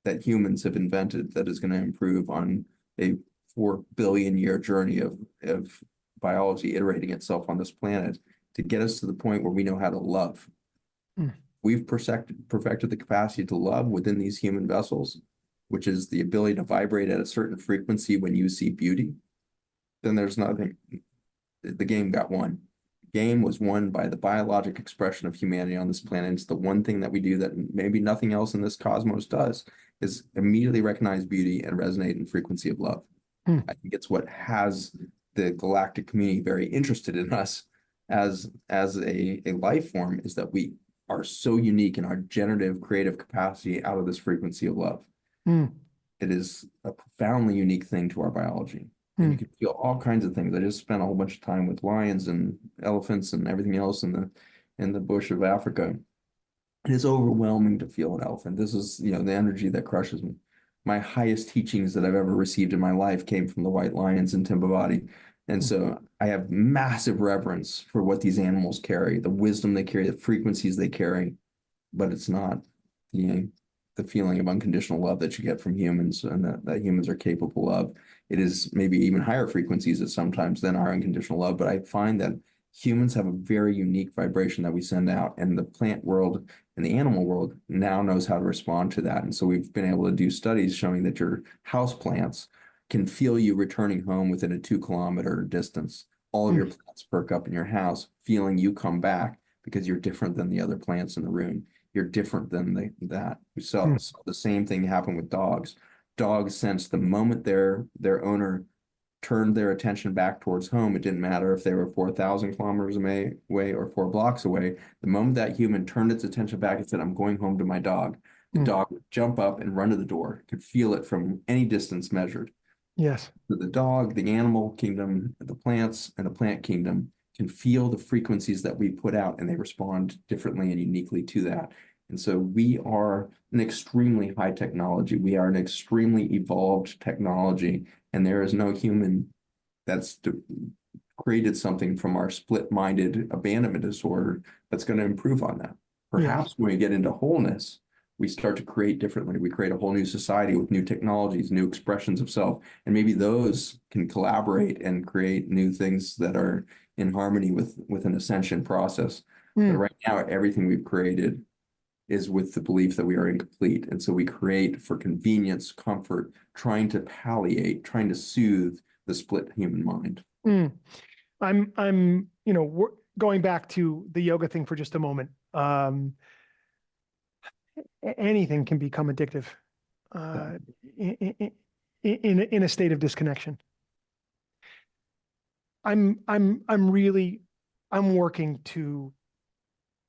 that humans have invented that is going to improve on a 4 billion year journey of biology iterating itself on this planet to get us to the point where we know how to love. We've perfected the capacity to love within these human vessels, which is the ability to vibrate at a certain frequency when you see beauty. Then there's nothing. The game got won. Game was won by the biologic expression of humanity on this planet. It's the one thing that we do that maybe nothing else in this cosmos does, is immediately recognize beauty and resonate in frequency of love. I think it's what has the galactic community very interested in us as a life form, is that we are so unique in our generative creative capacity out of this frequency of love. It is a profoundly unique thing to our biology. And you can feel all kinds of things. I just spent a whole bunch of time with lions and elephants and everything else in the bush of Africa. It is overwhelming to feel an elephant. This is, the energy that crushes me. My highest teachings that I've ever received in my life came from the white lions in Timbavati. And so I have massive reverence for what these animals carry, the wisdom they carry, the frequencies they carry, but it's not the feeling of unconditional love that you get from humans and that humans are capable of. It is maybe even higher frequencies at sometimes than our unconditional love, but I find that humans have a very unique vibration that we send out, and the plant world and the animal world now knows how to respond to that. And so we've been able to do studies showing that your house plants can feel you returning home within a 2-kilometer distance. All of your plants perk up in your house, feeling you come back because you're different than the other plants in the room. You're different than that. We saw the same thing happen with dogs. Dogs sense the moment their owner turned their attention back towards home, it didn't matter if they were 4,000 kilometers away or 4 blocks away. The moment that human turned its attention back and said, "I'm going home to my dog," the dog would jump up and run to the door, could feel it from any distance measured. Yes. So the dog, the animal kingdom, the plants, and the plant kingdom can feel the frequencies that we put out, and they respond differently and uniquely to that. And so we are an extremely high technology. We are an extremely evolved technology, and there is no human that's created something from our split-minded abandonment disorder that's going to improve on that. Perhaps when we get into wholeness, we start to create differently. We create a whole new society with new technologies, new expressions of self, and maybe those can collaborate and create new things that are in harmony with an ascension process. But right now, everything we've created is with the belief that we are incomplete. And so we create for convenience, comfort, trying to palliate, trying to soothe the split human mind. I'm going back to the yoga thing for just a moment. Anything can become addictive in a state of disconnection. I'm working to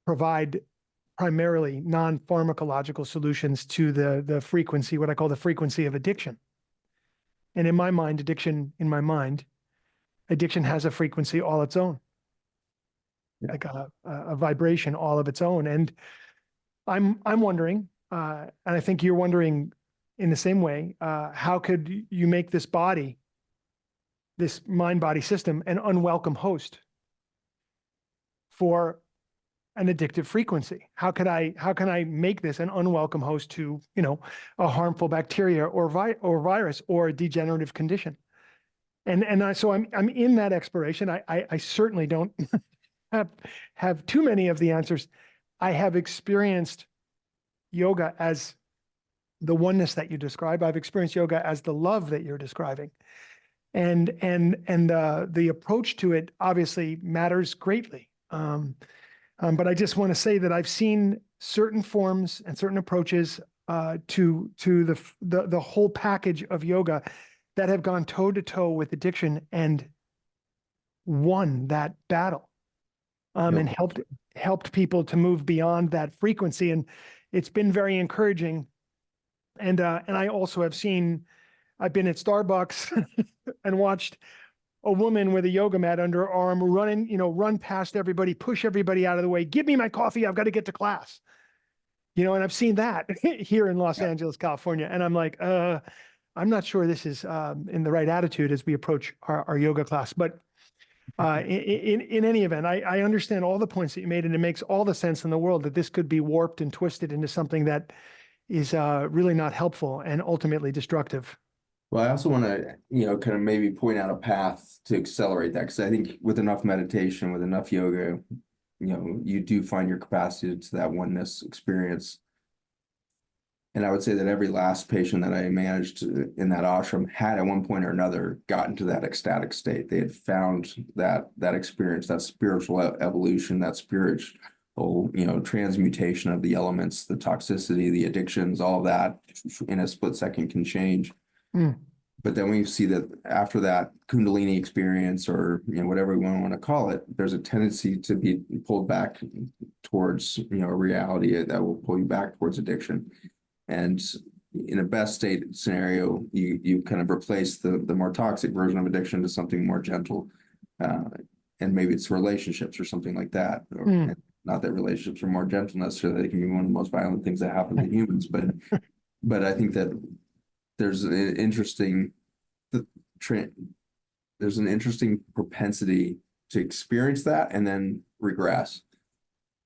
provide primarily non-pharmacological solutions to the frequency, what I call the frequency of addiction. And in my mind, addiction has a frequency all its own, like a vibration all of its own. And I'm wondering, and I think you're wondering in the same way, how could you make this body, this mind-body system, an unwelcome host for an addictive frequency? How can I make this an unwelcome host to, a harmful bacteria or virus or a degenerative condition? So I'm in that exploration. I certainly don't have too many of the answers. I have experienced yoga as the oneness that you describe. I've experienced yoga as the love that you're describing. And the approach to it obviously matters greatly. But I just want to say that I've seen certain forms and certain approaches to the whole package of yoga that have gone toe to toe with addiction and won that battle, and helped people to move beyond that frequency. And it's been very encouraging. And I also have seen, I've been at Starbucks and watched a woman with a yoga mat under her arm run past everybody, push everybody out of the way. Give me my coffee. I've got to get to class. And I've seen that here in Los Angeles, California. And I'm like, I'm not sure this is in the right attitude as we approach our yoga class. But in any event, I understand all the points that you made, and it makes all the sense in the world that this could be warped and twisted into something that is really not helpful and ultimately destructive. Well, I also want to, kind of maybe point out a path to accelerate that, because I think with enough meditation, with enough yoga, you do find your capacity to that oneness experience. And I would say that every last patient that I managed in that ashram had at one point or another gotten to that ecstatic state. They had found that experience, that spiritual evolution, that spiritual, transmutation of the elements, the toxicity, the addictions, all of that in a split second can change. Mm. But then we see that after that Kundalini experience, or whatever we want to call it, there's a tendency to be pulled back towards a reality that will pull you back towards addiction. And in a best state scenario, you kind of replace the more toxic version of addiction to something more gentle, and maybe it's relationships or something like that. Or, not that relationships are more gentle necessarily; they can be one of the most violent things that happen to humans. But I think that there's an interesting propensity to experience that and then regress.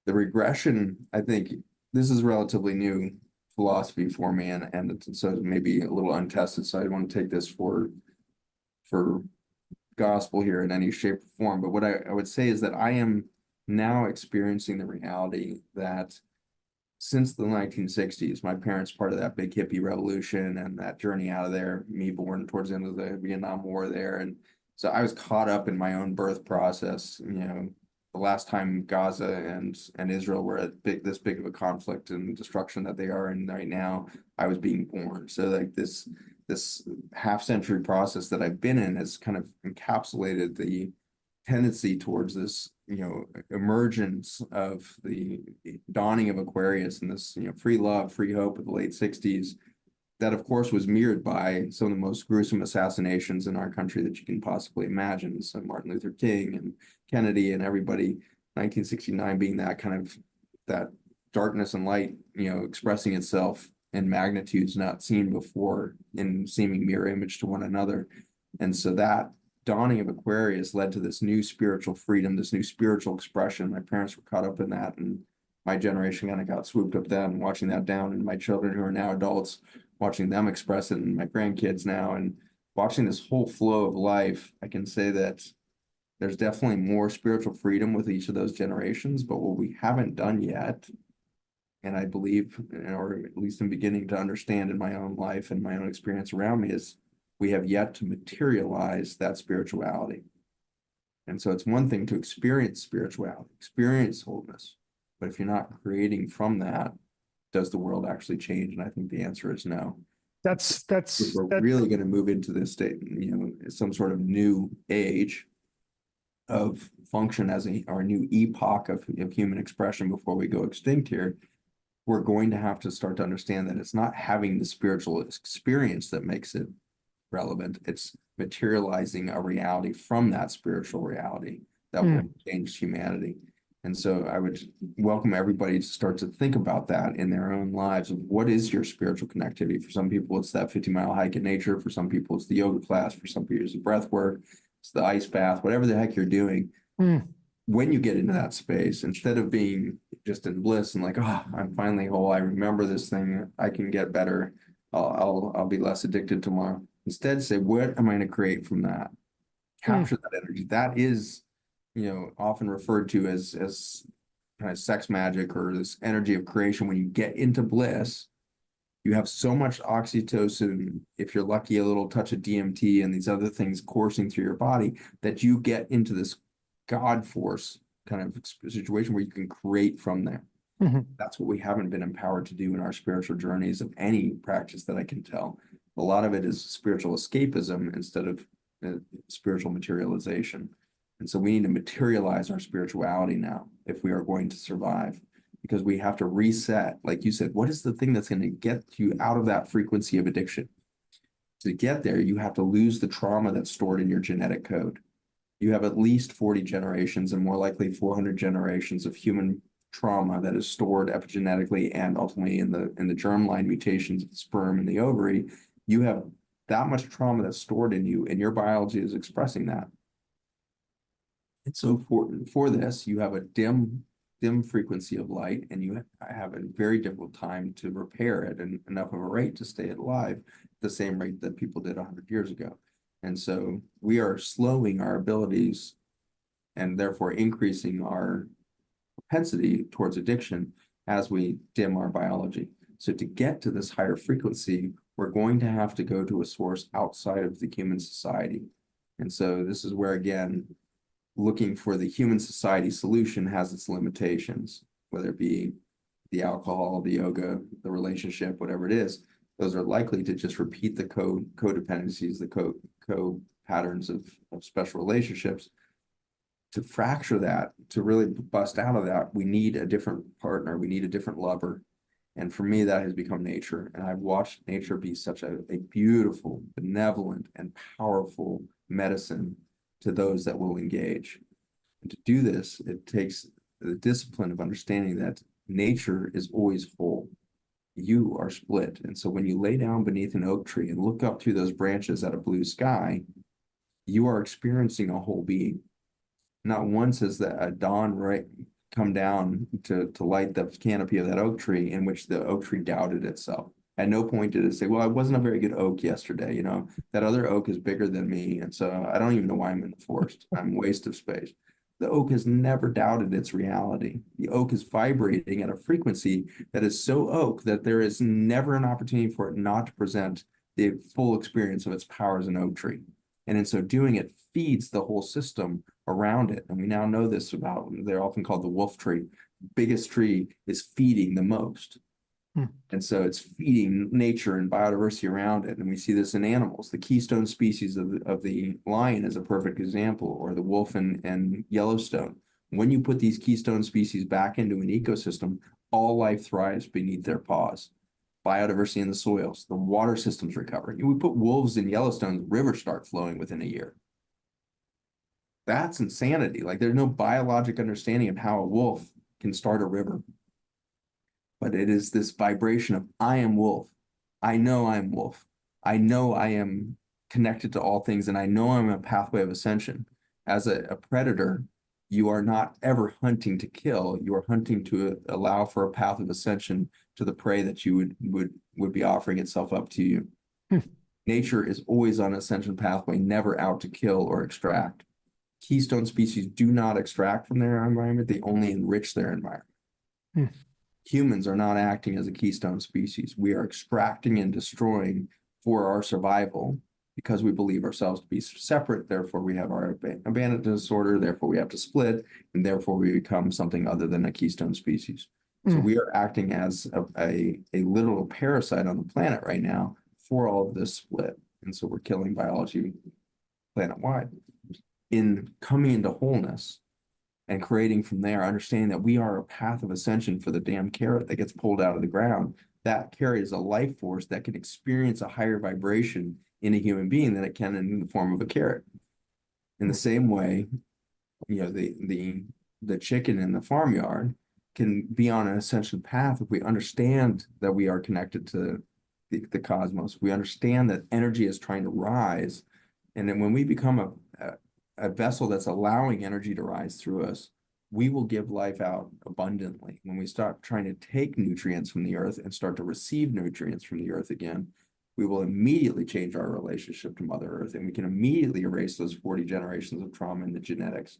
The regression, I think, this is relatively new philosophy for me, and so maybe a little untested. So I want to take this for gospel here in any shape or form. But what I would say is that I am now experiencing the reality that since the 1960s, my parents part of that big hippie revolution and that journey out of there, me born towards the end of the Vietnam War there. And so I was caught up in my own birth process. The last time Gaza and Israel were at this big of a conflict and destruction that they are in right now, I was being born. So like this half-century process that I've been in has kind of encapsulated the tendency towards this, emergence of the dawning of Aquarius and this, free love, free hope of the late 60s. That, of course, was mirrored by some of the most gruesome assassinations in our country that you can possibly imagine. So Martin Luther King and Kennedy and everybody, 1969 being that kind of that darkness and light, expressing itself in magnitudes not seen before in seeming mirror image to one another. And so that dawning of Aquarius led to this new spiritual freedom, this new spiritual expression. My parents were caught up in that, and my generation kind of got swooped up then, watching that down, and my children who are now adults, watching them express it, and my grandkids now, and watching this whole flow of life. I can say that there's definitely more spiritual freedom with each of those generations, but what we haven't done yet, and I believe, or at least I'm beginning to understand in my own life and my own experience around me, is we have yet to materialize that spirituality. And so it's one thing to experience spirituality, experience wholeness, but if you're not creating from that, does the world actually change? And I think the answer is no. If we're really going to move into this state, some sort of new age of function as our new epoch of human expression before we go extinct here, we're going to have to start to understand that it's not having the spiritual experience that makes it relevant. It's materializing a reality from that spiritual reality that will change humanity. And so I would welcome everybody to start to think about that in their own lives of what is your spiritual connectivity. For some people, it's that 50-mile hike in nature. For some people, it's the yoga class. For some people, it's the breath work. It's the ice bath, whatever the heck you're doing. Mm. When you get into that space, instead of being just in bliss and like, oh, I'm finally whole. I remember this thing. I can get better. I'll be less addicted tomorrow. Instead, say, what am I going to create from that? Mm. Capture that energy. That is, often referred to as kind of sex magic or this energy of creation. When you get into bliss, you have so much oxytocin, if you're lucky, a little touch of DMT and these other things coursing through your body, that you get into this God force kind of situation where you can create from there. Mhm. That's what we haven't been empowered to do in our spiritual journeys of any practice that I can tell. A lot of it is spiritual escapism instead of spiritual materialization. And so we need to materialize our spirituality now if we are going to survive, because we have to reset. Like you said, what is the thing that's going to get you out of that frequency of addiction? To get there, you have to lose the trauma that's stored in your genetic code. You have at least 40 generations and more likely 400 generations of human trauma that is stored epigenetically and ultimately in the germline mutations of the sperm and the ovary. You have that much trauma that's stored in you, and your biology is expressing that. And so for this, you have a dim frequency of light, and you have a very difficult time to repair it and enough of a rate to stay alive at the same rate that people did 100 years ago. And so we are slowing our abilities and therefore increasing our propensity towards addiction as we dim our biology. So to get to this higher frequency, we're going to have to go to a source outside of the human society. And so this is where, again, looking for the human society solution has its limitations, whether it be the alcohol, the yoga, the relationship, whatever it is. Those are likely to just repeat the codependencies, the patterns of special relationships. To fracture that, to really bust out of that, we need a different partner. We need a different lover. And for me, that has become nature. And I've watched nature be such a beautiful, benevolent, and powerful medicine to those that will engage. And to do this, it takes the discipline of understanding that nature is always whole. You are split. And so when you lay down beneath an oak tree and look up through those branches at a blue sky, you are experiencing a whole being. Not once has a dawn come down to light the canopy of that oak tree in which the oak tree doubted itself. At no point did it say, well, I wasn't a very good oak yesterday. That other oak is bigger than me. And so I don't even know why I'm in the forest. I'm a waste of space. The oak has never doubted its reality. The oak is vibrating at a frequency that is so oak that there is never an opportunity for it not to present the full experience of its power as an oak tree. And in so doing, it feeds the whole system around it. And we now know this about, they're often called the wolf tree. The biggest tree is feeding the most. And so it's feeding nature and biodiversity around it. And we see this in animals. The keystone species of the lion is a perfect example, or the wolf in Yellowstone. When you put these keystone species back into an ecosystem, all life thrives beneath their paws. Biodiversity in the soils, the water systems recover. We put wolves in Yellowstone, rivers start flowing within a year. That's insanity. Like, there's no biologic understanding of how a wolf can start a river. But it is this vibration of, I am wolf. I know I'm wolf. I know I am connected to all things, and I know I'm a pathway of ascension. As a predator, you are not ever hunting to kill. You are hunting to allow for a path of ascension to the prey that you would be offering itself up to you. Nature is always on ascension pathway, never out to kill or extract. Keystone species do not extract from their environment. They only enrich their environment. Humans are not acting as a keystone species. We are extracting and destroying for our survival because we believe ourselves to be separate. Therefore, we have our abandonment disorder. Therefore, we have to split, and therefore we become something other than a keystone species. So we are acting as a literal parasite on the planet right now for all of this split. And so we're killing biology planet-wide. In coming into wholeness and creating from there, understanding that we are a path of ascension for the damn carrot that gets pulled out of the ground. That carrot is a life force that can experience a higher vibration in a human being than it can in the form of a carrot. In the same way, the the chicken in the farmyard can be on an ascension path if we understand that we are connected to the cosmos. We understand that energy is trying to rise. And then when we become a vessel that's allowing energy to rise through us, we will give life out abundantly. When we start trying to take nutrients from the earth and start to receive nutrients from the earth again, we will immediately change our relationship to Mother Earth, and we can immediately erase those 40 generations of trauma in the genetics.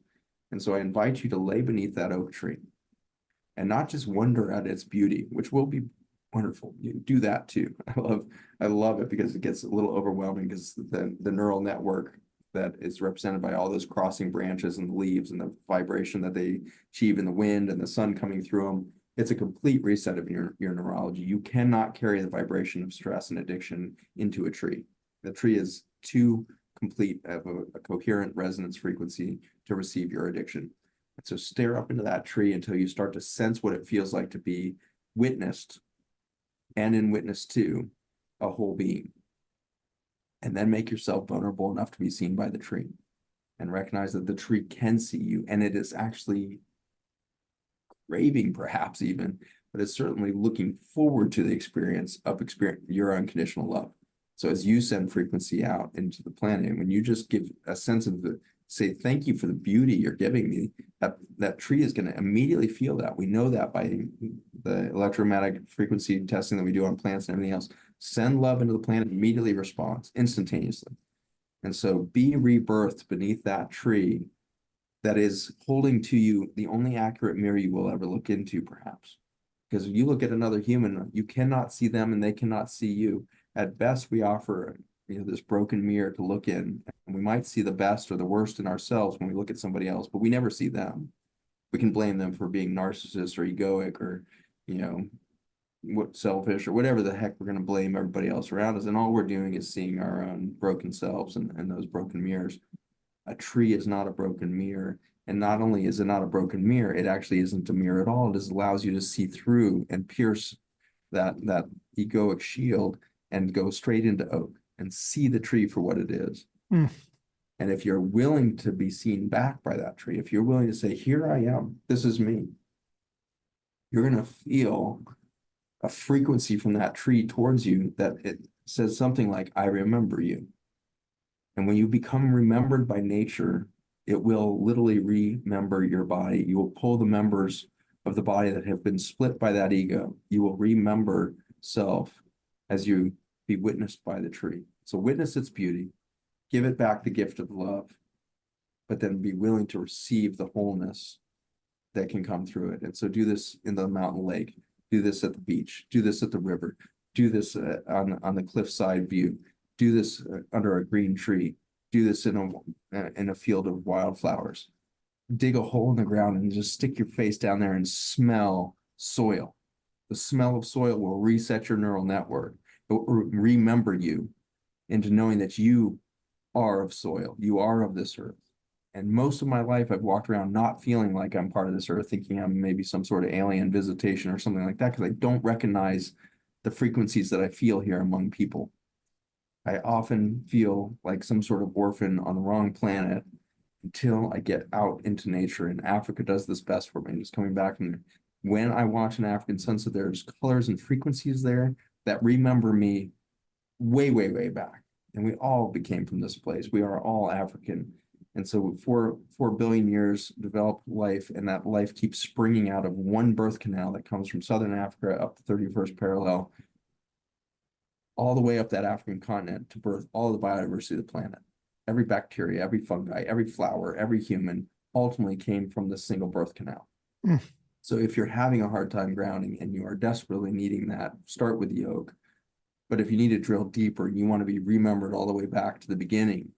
And so I invite you to lay beneath that oak tree and not just wonder at its beauty, which will be wonderful. You do that too. I love it because it gets a little overwhelming because the neural network that is represented by all those crossing branches and the leaves and the vibration that they achieve in the wind and the sun coming through them. It's a complete reset of your neurology. You cannot carry the vibration of stress and addiction into a tree. The tree is too complete of a coherent resonance frequency to receive your addiction. And so stare up into that tree until you start to sense what it feels like to be witnessed and in witness to a whole being. And then make yourself vulnerable enough to be seen by the tree and recognize that the tree can see you, and it is actually craving perhaps even, but it's certainly looking forward to the experience of your unconditional love. So as you send frequency out into the planet, and when you just give a sense of say, thank you for the beauty you're giving me, that tree is going to immediately feel that. We know that by the electromagnetic frequency testing that we do on plants and everything else. Send love into the planet, immediately responds instantaneously. And so be rebirthed beneath that tree that is holding to you the only accurate mirror you will ever look into, perhaps. Because if you look at another human, you cannot see them and they cannot see you. At best, we offer this broken mirror to look in. And we might see the best or the worst in ourselves when we look at somebody else, but we never see them. We can blame them for being narcissist or egoic or, selfish or whatever the heck we're going to blame everybody else around us. And all we're doing is seeing our own broken selves and those broken mirrors. A tree is not a broken mirror. And not only is it not a broken mirror, it actually isn't a mirror at all. It just allows you to see through and pierce that egoic shield and go straight into oak and see the tree for what it is. Mm. And if you're willing to be seen back by that tree, if you're willing to say, here I am, this is me, you're going to feel a frequency from that tree towards you that it says something like, I remember you. And when you become remembered by nature, it will literally remember your body. You will pull the members of the body that have been split by that ego. You will remember self as you be witnessed by the tree. So witness its beauty, give it back the gift of love, but then be willing to receive the wholeness that can come through it. And so do this in the mountain lake, do this at the beach, do this at the river, do this on the cliffside view, do this under a green tree, do this in a field of wildflowers. Dig a hole in the ground and just stick your face down there and smell soil. The smell of soil will reset your neural network. It will remember you into knowing that you are of soil, you are of this earth. And most of my life, I've walked around not feeling like I'm part of this earth, thinking I'm maybe some sort of alien visitation or something like that, because I don't recognize the frequencies that I feel here among people. I often feel like some sort of orphan on the wrong planet until I get out into nature. And Africa does this best for me. Just coming back from there. When I watch an African sunset, there's colors and frequencies there that remember me way, way, way back. And we all became from this place. We are all African. And so 4 billion years developed life, and that life keeps springing out of one birth canal that comes from Southern Africa up the 31st parallel, all the way up that African continent to birth all the biodiversity of the planet. Every bacteria, every fungi, every flower, every human ultimately came from this single birth canal. Mm. So if you're having a hard time grounding and you are desperately needing that, start with the oak. But if you need to drill deeper and you want to be remembered all the way back to the beginning,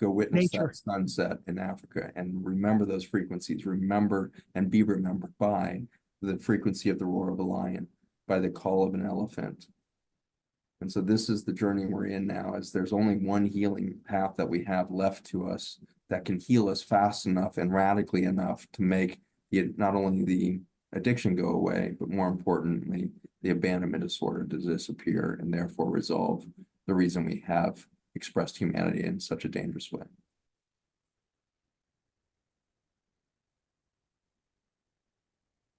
go witness Nature. that sunset in Africa and remember those frequencies. Remember and be remembered by the frequency of the roar of a lion, by the call of an elephant. And so this is the journey we're in now, is there's only one healing path that we have left to us that can heal us fast enough and radically enough to make not only the addiction go away, but more importantly, the abandonment disorder to disappear and therefore resolve the reason we have expressed humanity in such a dangerous way.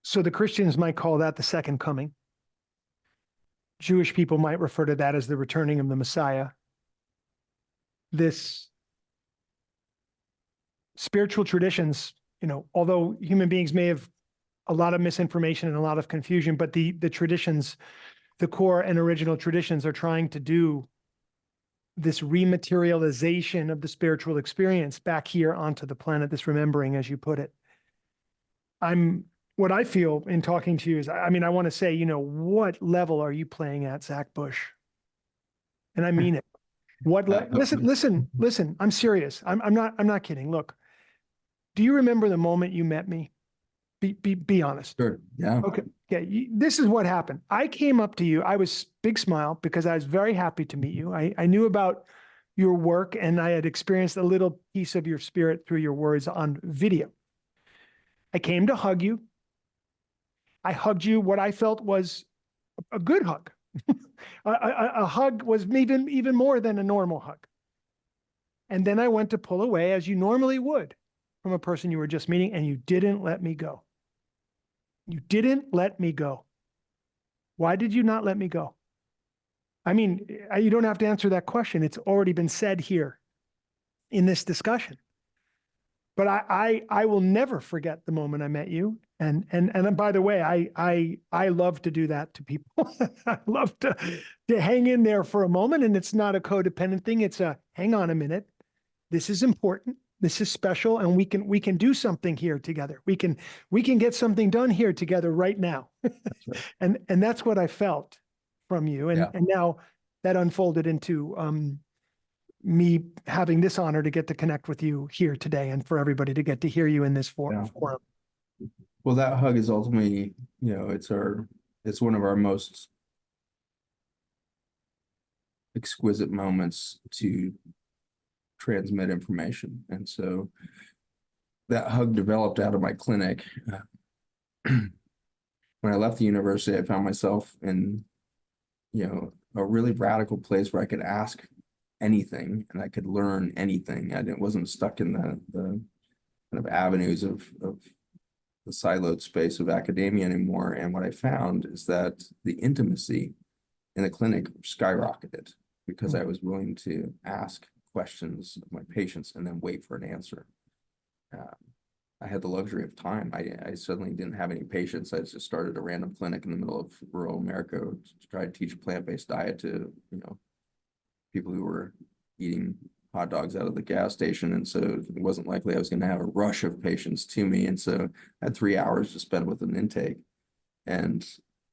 So the Christians might call that the second coming. Jewish people might refer to that as the returning of the Messiah. This spiritual traditions, although human beings may have a lot of misinformation and a lot of confusion, but the traditions, the core and original traditions, are trying to do this rematerialization of the spiritual experience back here onto the planet, this remembering, as you put it. What I feel in talking to you is, I want to say, what level are you playing at, Zach Bush? And I mean it. Listen, I'm serious. I'm not kidding. Look, do you remember the moment you met me? Be honest. Sure. Yeah. Okay. Yeah. This is what happened. I came up to you. I was big smile because I was very happy to meet you. I knew about your work and I had experienced a little piece of your spirit through your words on video. I came to hug you. I hugged you. What I felt was a good hug. A hug was even more than a normal hug. And then I went to pull away, as you normally would, from a person you were just meeting, and you didn't let me go. You didn't let me go. Why did you not let me go? You don't have to answer that question. It's already been said here in this discussion. But I will never forget the moment I met you. And by the way, I love to do that to people. I love to hang in there for a moment, and it's not a codependent thing. It's a hang on a minute. This is important. This is special, and we can do something here together. We can get something done here together right now. That's right. And that's what I felt from you. And Yeah. and now that unfolded into me having this honor to get to connect with you here today, and for everybody to get to hear you in this forum. Well, that hug is ultimately, it's one of our most exquisite moments to transmit information. And so that hug developed out of my clinic. When I left the university, I found myself in, a really radical place where I could ask anything and I could learn anything. I wasn't stuck in the kind of avenues of the siloed space of academia anymore. And what I found is that the intimacy in the clinic skyrocketed because I was willing to ask questions of my patients and then wait for an answer. I had the luxury of time. I suddenly didn't have any patients. I just started a random clinic in the middle of rural America to try to teach a plant-based diet to, people who were eating hot dogs out of the gas station. And so it wasn't likely I was going to have a rush of patients to me. And so I had 3 hours to spend with an intake. And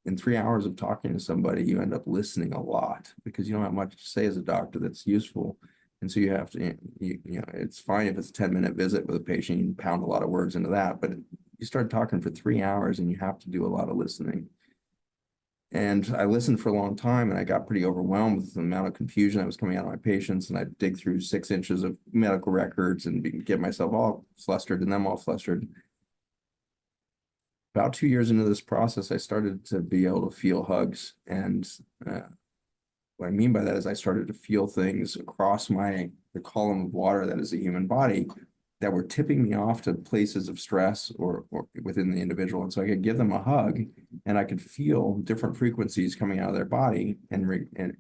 in 3 hours of talking to somebody, you end up listening a lot because you don't have much to say as a doctor that's useful. And so you have to, it's fine if it's a 10-minute visit with a patient, you can pound a lot of words into that, but you start talking for 3 hours and you have to do a lot of listening. And I listened for a long time and I got pretty overwhelmed with the amount of confusion that was coming out of my patients. And I'd dig through 6 inches of medical records and get myself all flustered and them all flustered. About 2 years into this process, I started to be able to feel hugs. And what I mean by that is I started to feel things across the column of water that is the human body that were tipping me off to places of stress or within the individual. And so I could give them a hug and I could feel different frequencies coming out of their body. And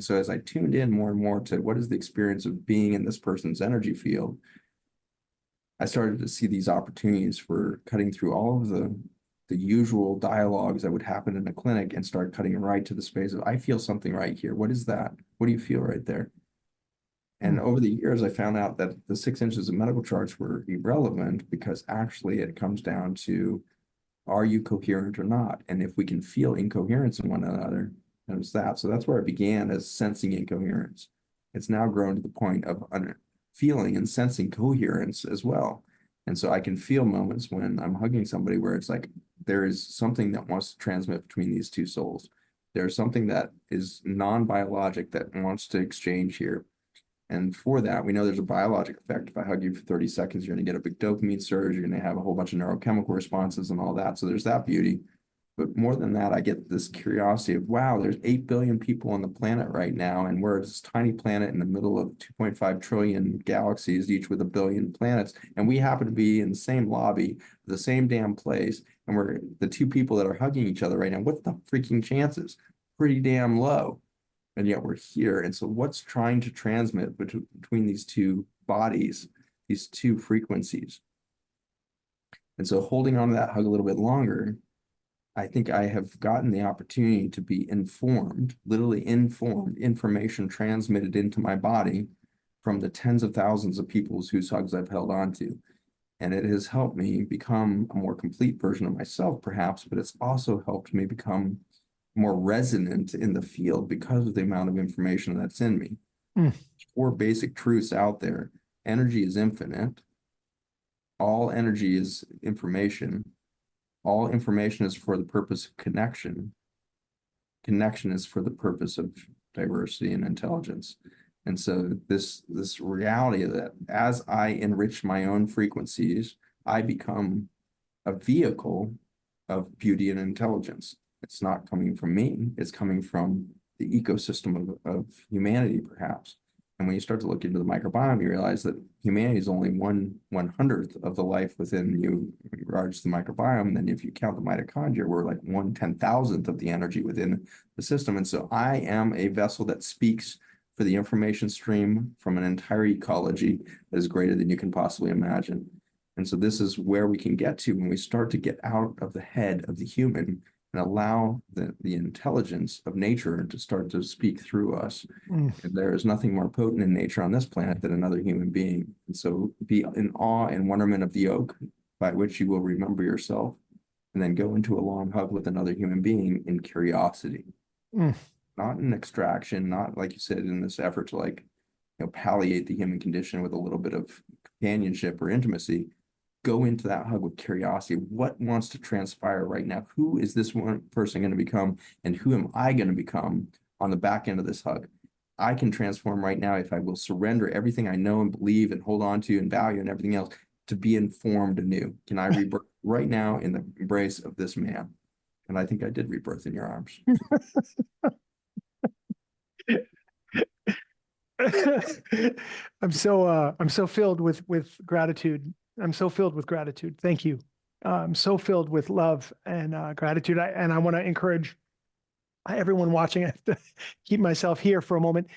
so as I tuned in more and more to what is the experience of being in this person's energy field, I started to see these opportunities for cutting through all of the usual dialogues that would happen in a clinic and start cutting right to the space of, I feel something right here. What is that? What do you feel right there? And over the years, I found out that the 6 inches of medical charts were irrelevant because actually it comes down to, are you coherent or not? And if we can feel incoherence in one another, then it's that. So that's where it began as sensing incoherence. It's now grown to the point of feeling and sensing coherence as well. And so I can feel moments when I'm hugging somebody where it's like, there is something that wants to transmit between these two souls. There's something that is non-biologic that wants to exchange here. And for that, we know there's a biologic effect. If I hug you for 30 seconds, you're going to get a big dopamine surge. You're going to have a whole bunch of neurochemical responses and all that. So there's that beauty. But more than that, I get this curiosity of, wow, there's 8 billion people on the planet right now, and we're this tiny planet in the middle of 2.5 trillion galaxies, each with a billion planets. And we happen to be in the same lobby, the same damn place. And we're the two people that are hugging each other right now. What's the freaking chances? Pretty damn low. And yet we're here. And so what's trying to transmit between these two bodies, these two frequencies? And so holding on to that hug a little bit longer, I think I have gotten the opportunity to be informed, literally informed, information transmitted into my body from the tens of thousands of people whose hugs I've held on to. And it has helped me become a more complete version of myself, perhaps, but it's also helped me become more resonant in the field because of the amount of information that's in me. Mm. 4 basic truths out there. Energy is infinite. All energy is information. All information is for the purpose of connection. Connection is for the purpose of diversity and intelligence. And so this reality that as I enrich my own frequencies, I become a vehicle of beauty and intelligence. It's not coming from me, it's coming from the ecosystem of humanity, perhaps. And when you start to look into the microbiome, you realize that humanity is only 1/100th of the life within you in regards to the microbiome. And then if you count the mitochondria, we're like 1/10,000th of the energy within the system. And so I am a vessel that speaks for the information stream from an entire ecology that is greater than you can possibly imagine. And so this is where we can get to when we start to get out of the head of the human and allow the intelligence of nature to start to speak through us. Mm. And there is nothing more potent in nature on this planet than another human being. And so be in awe and wonderment of the oak by which you will remember yourself, and then go into a long hug with another human being in curiosity. Mm. Not in extraction, not like you said, in this effort to like, palliate the human condition with a little bit of companionship or intimacy. Go into that hug with curiosity. What wants to transpire right now? Who is this one person going to become? And who am I going to become on the back end of this hug? I can transform right now if I will surrender everything I know and believe and hold on to and value and everything else to be informed anew. Can I rebirth right now in the embrace of this man? And I think I did rebirth in your arms. I'm so filled with gratitude. I'm so filled with gratitude. Thank you. I'm so filled with love and gratitude. And I want to encourage everyone watching. I have to keep myself here for a moment.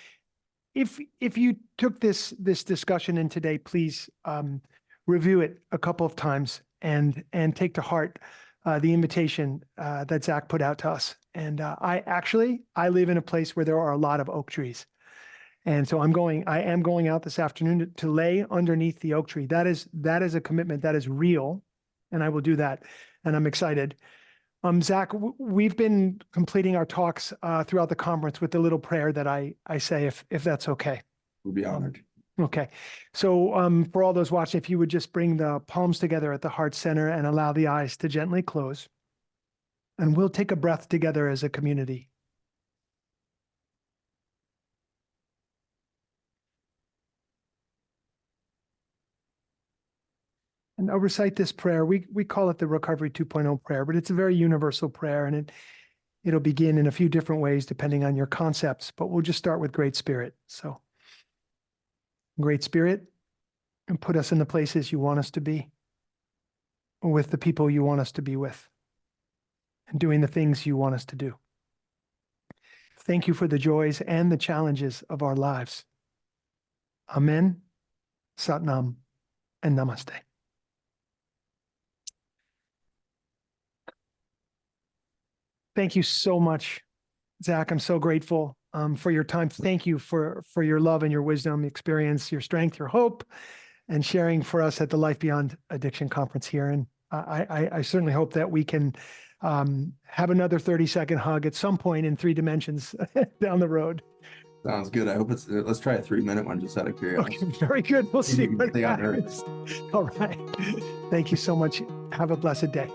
If you took this discussion in today, please review it a couple of times and take to heart the invitation that Zach put out to us. And I live in a place where there are a lot of oak trees. And so I am going out this afternoon to lay underneath the oak tree. That is a commitment that is real, and I will do that. And I'm excited. Zach, we've been completing our talks throughout the conference with the little prayer that I say, if that's okay. We'll be honored. Okay. So for all those watching, if you would just bring the palms together at the heart center and allow the eyes to gently close. And we'll take a breath together as a community. And I'll recite this prayer. We call it the Recovery 2.0 prayer, but it's a very universal prayer, and it'll begin in a few different ways depending on your concepts, but we'll just start with Great Spirit. So, Great Spirit, and put us in the places you want us to be, or with the people you want us to be with, and doing the things you want us to do. Thank you for the joys and the challenges of our lives. Amen, Satnam, and Namaste. Thank you so much, Zach. I'm so grateful for your time. Thank you for your love and your wisdom, experience, your strength, your hope, and sharing for us at the Life Beyond Addiction Conference here. And I certainly hope that we can have another 30-second hug at some point in 3 dimensions down the road. Sounds good. I hope let's try a 3-minute one just out of curiosity. Okay, very good. We'll see what Stay on Earth. happens. All right. Thank you so much. Have a blessed day.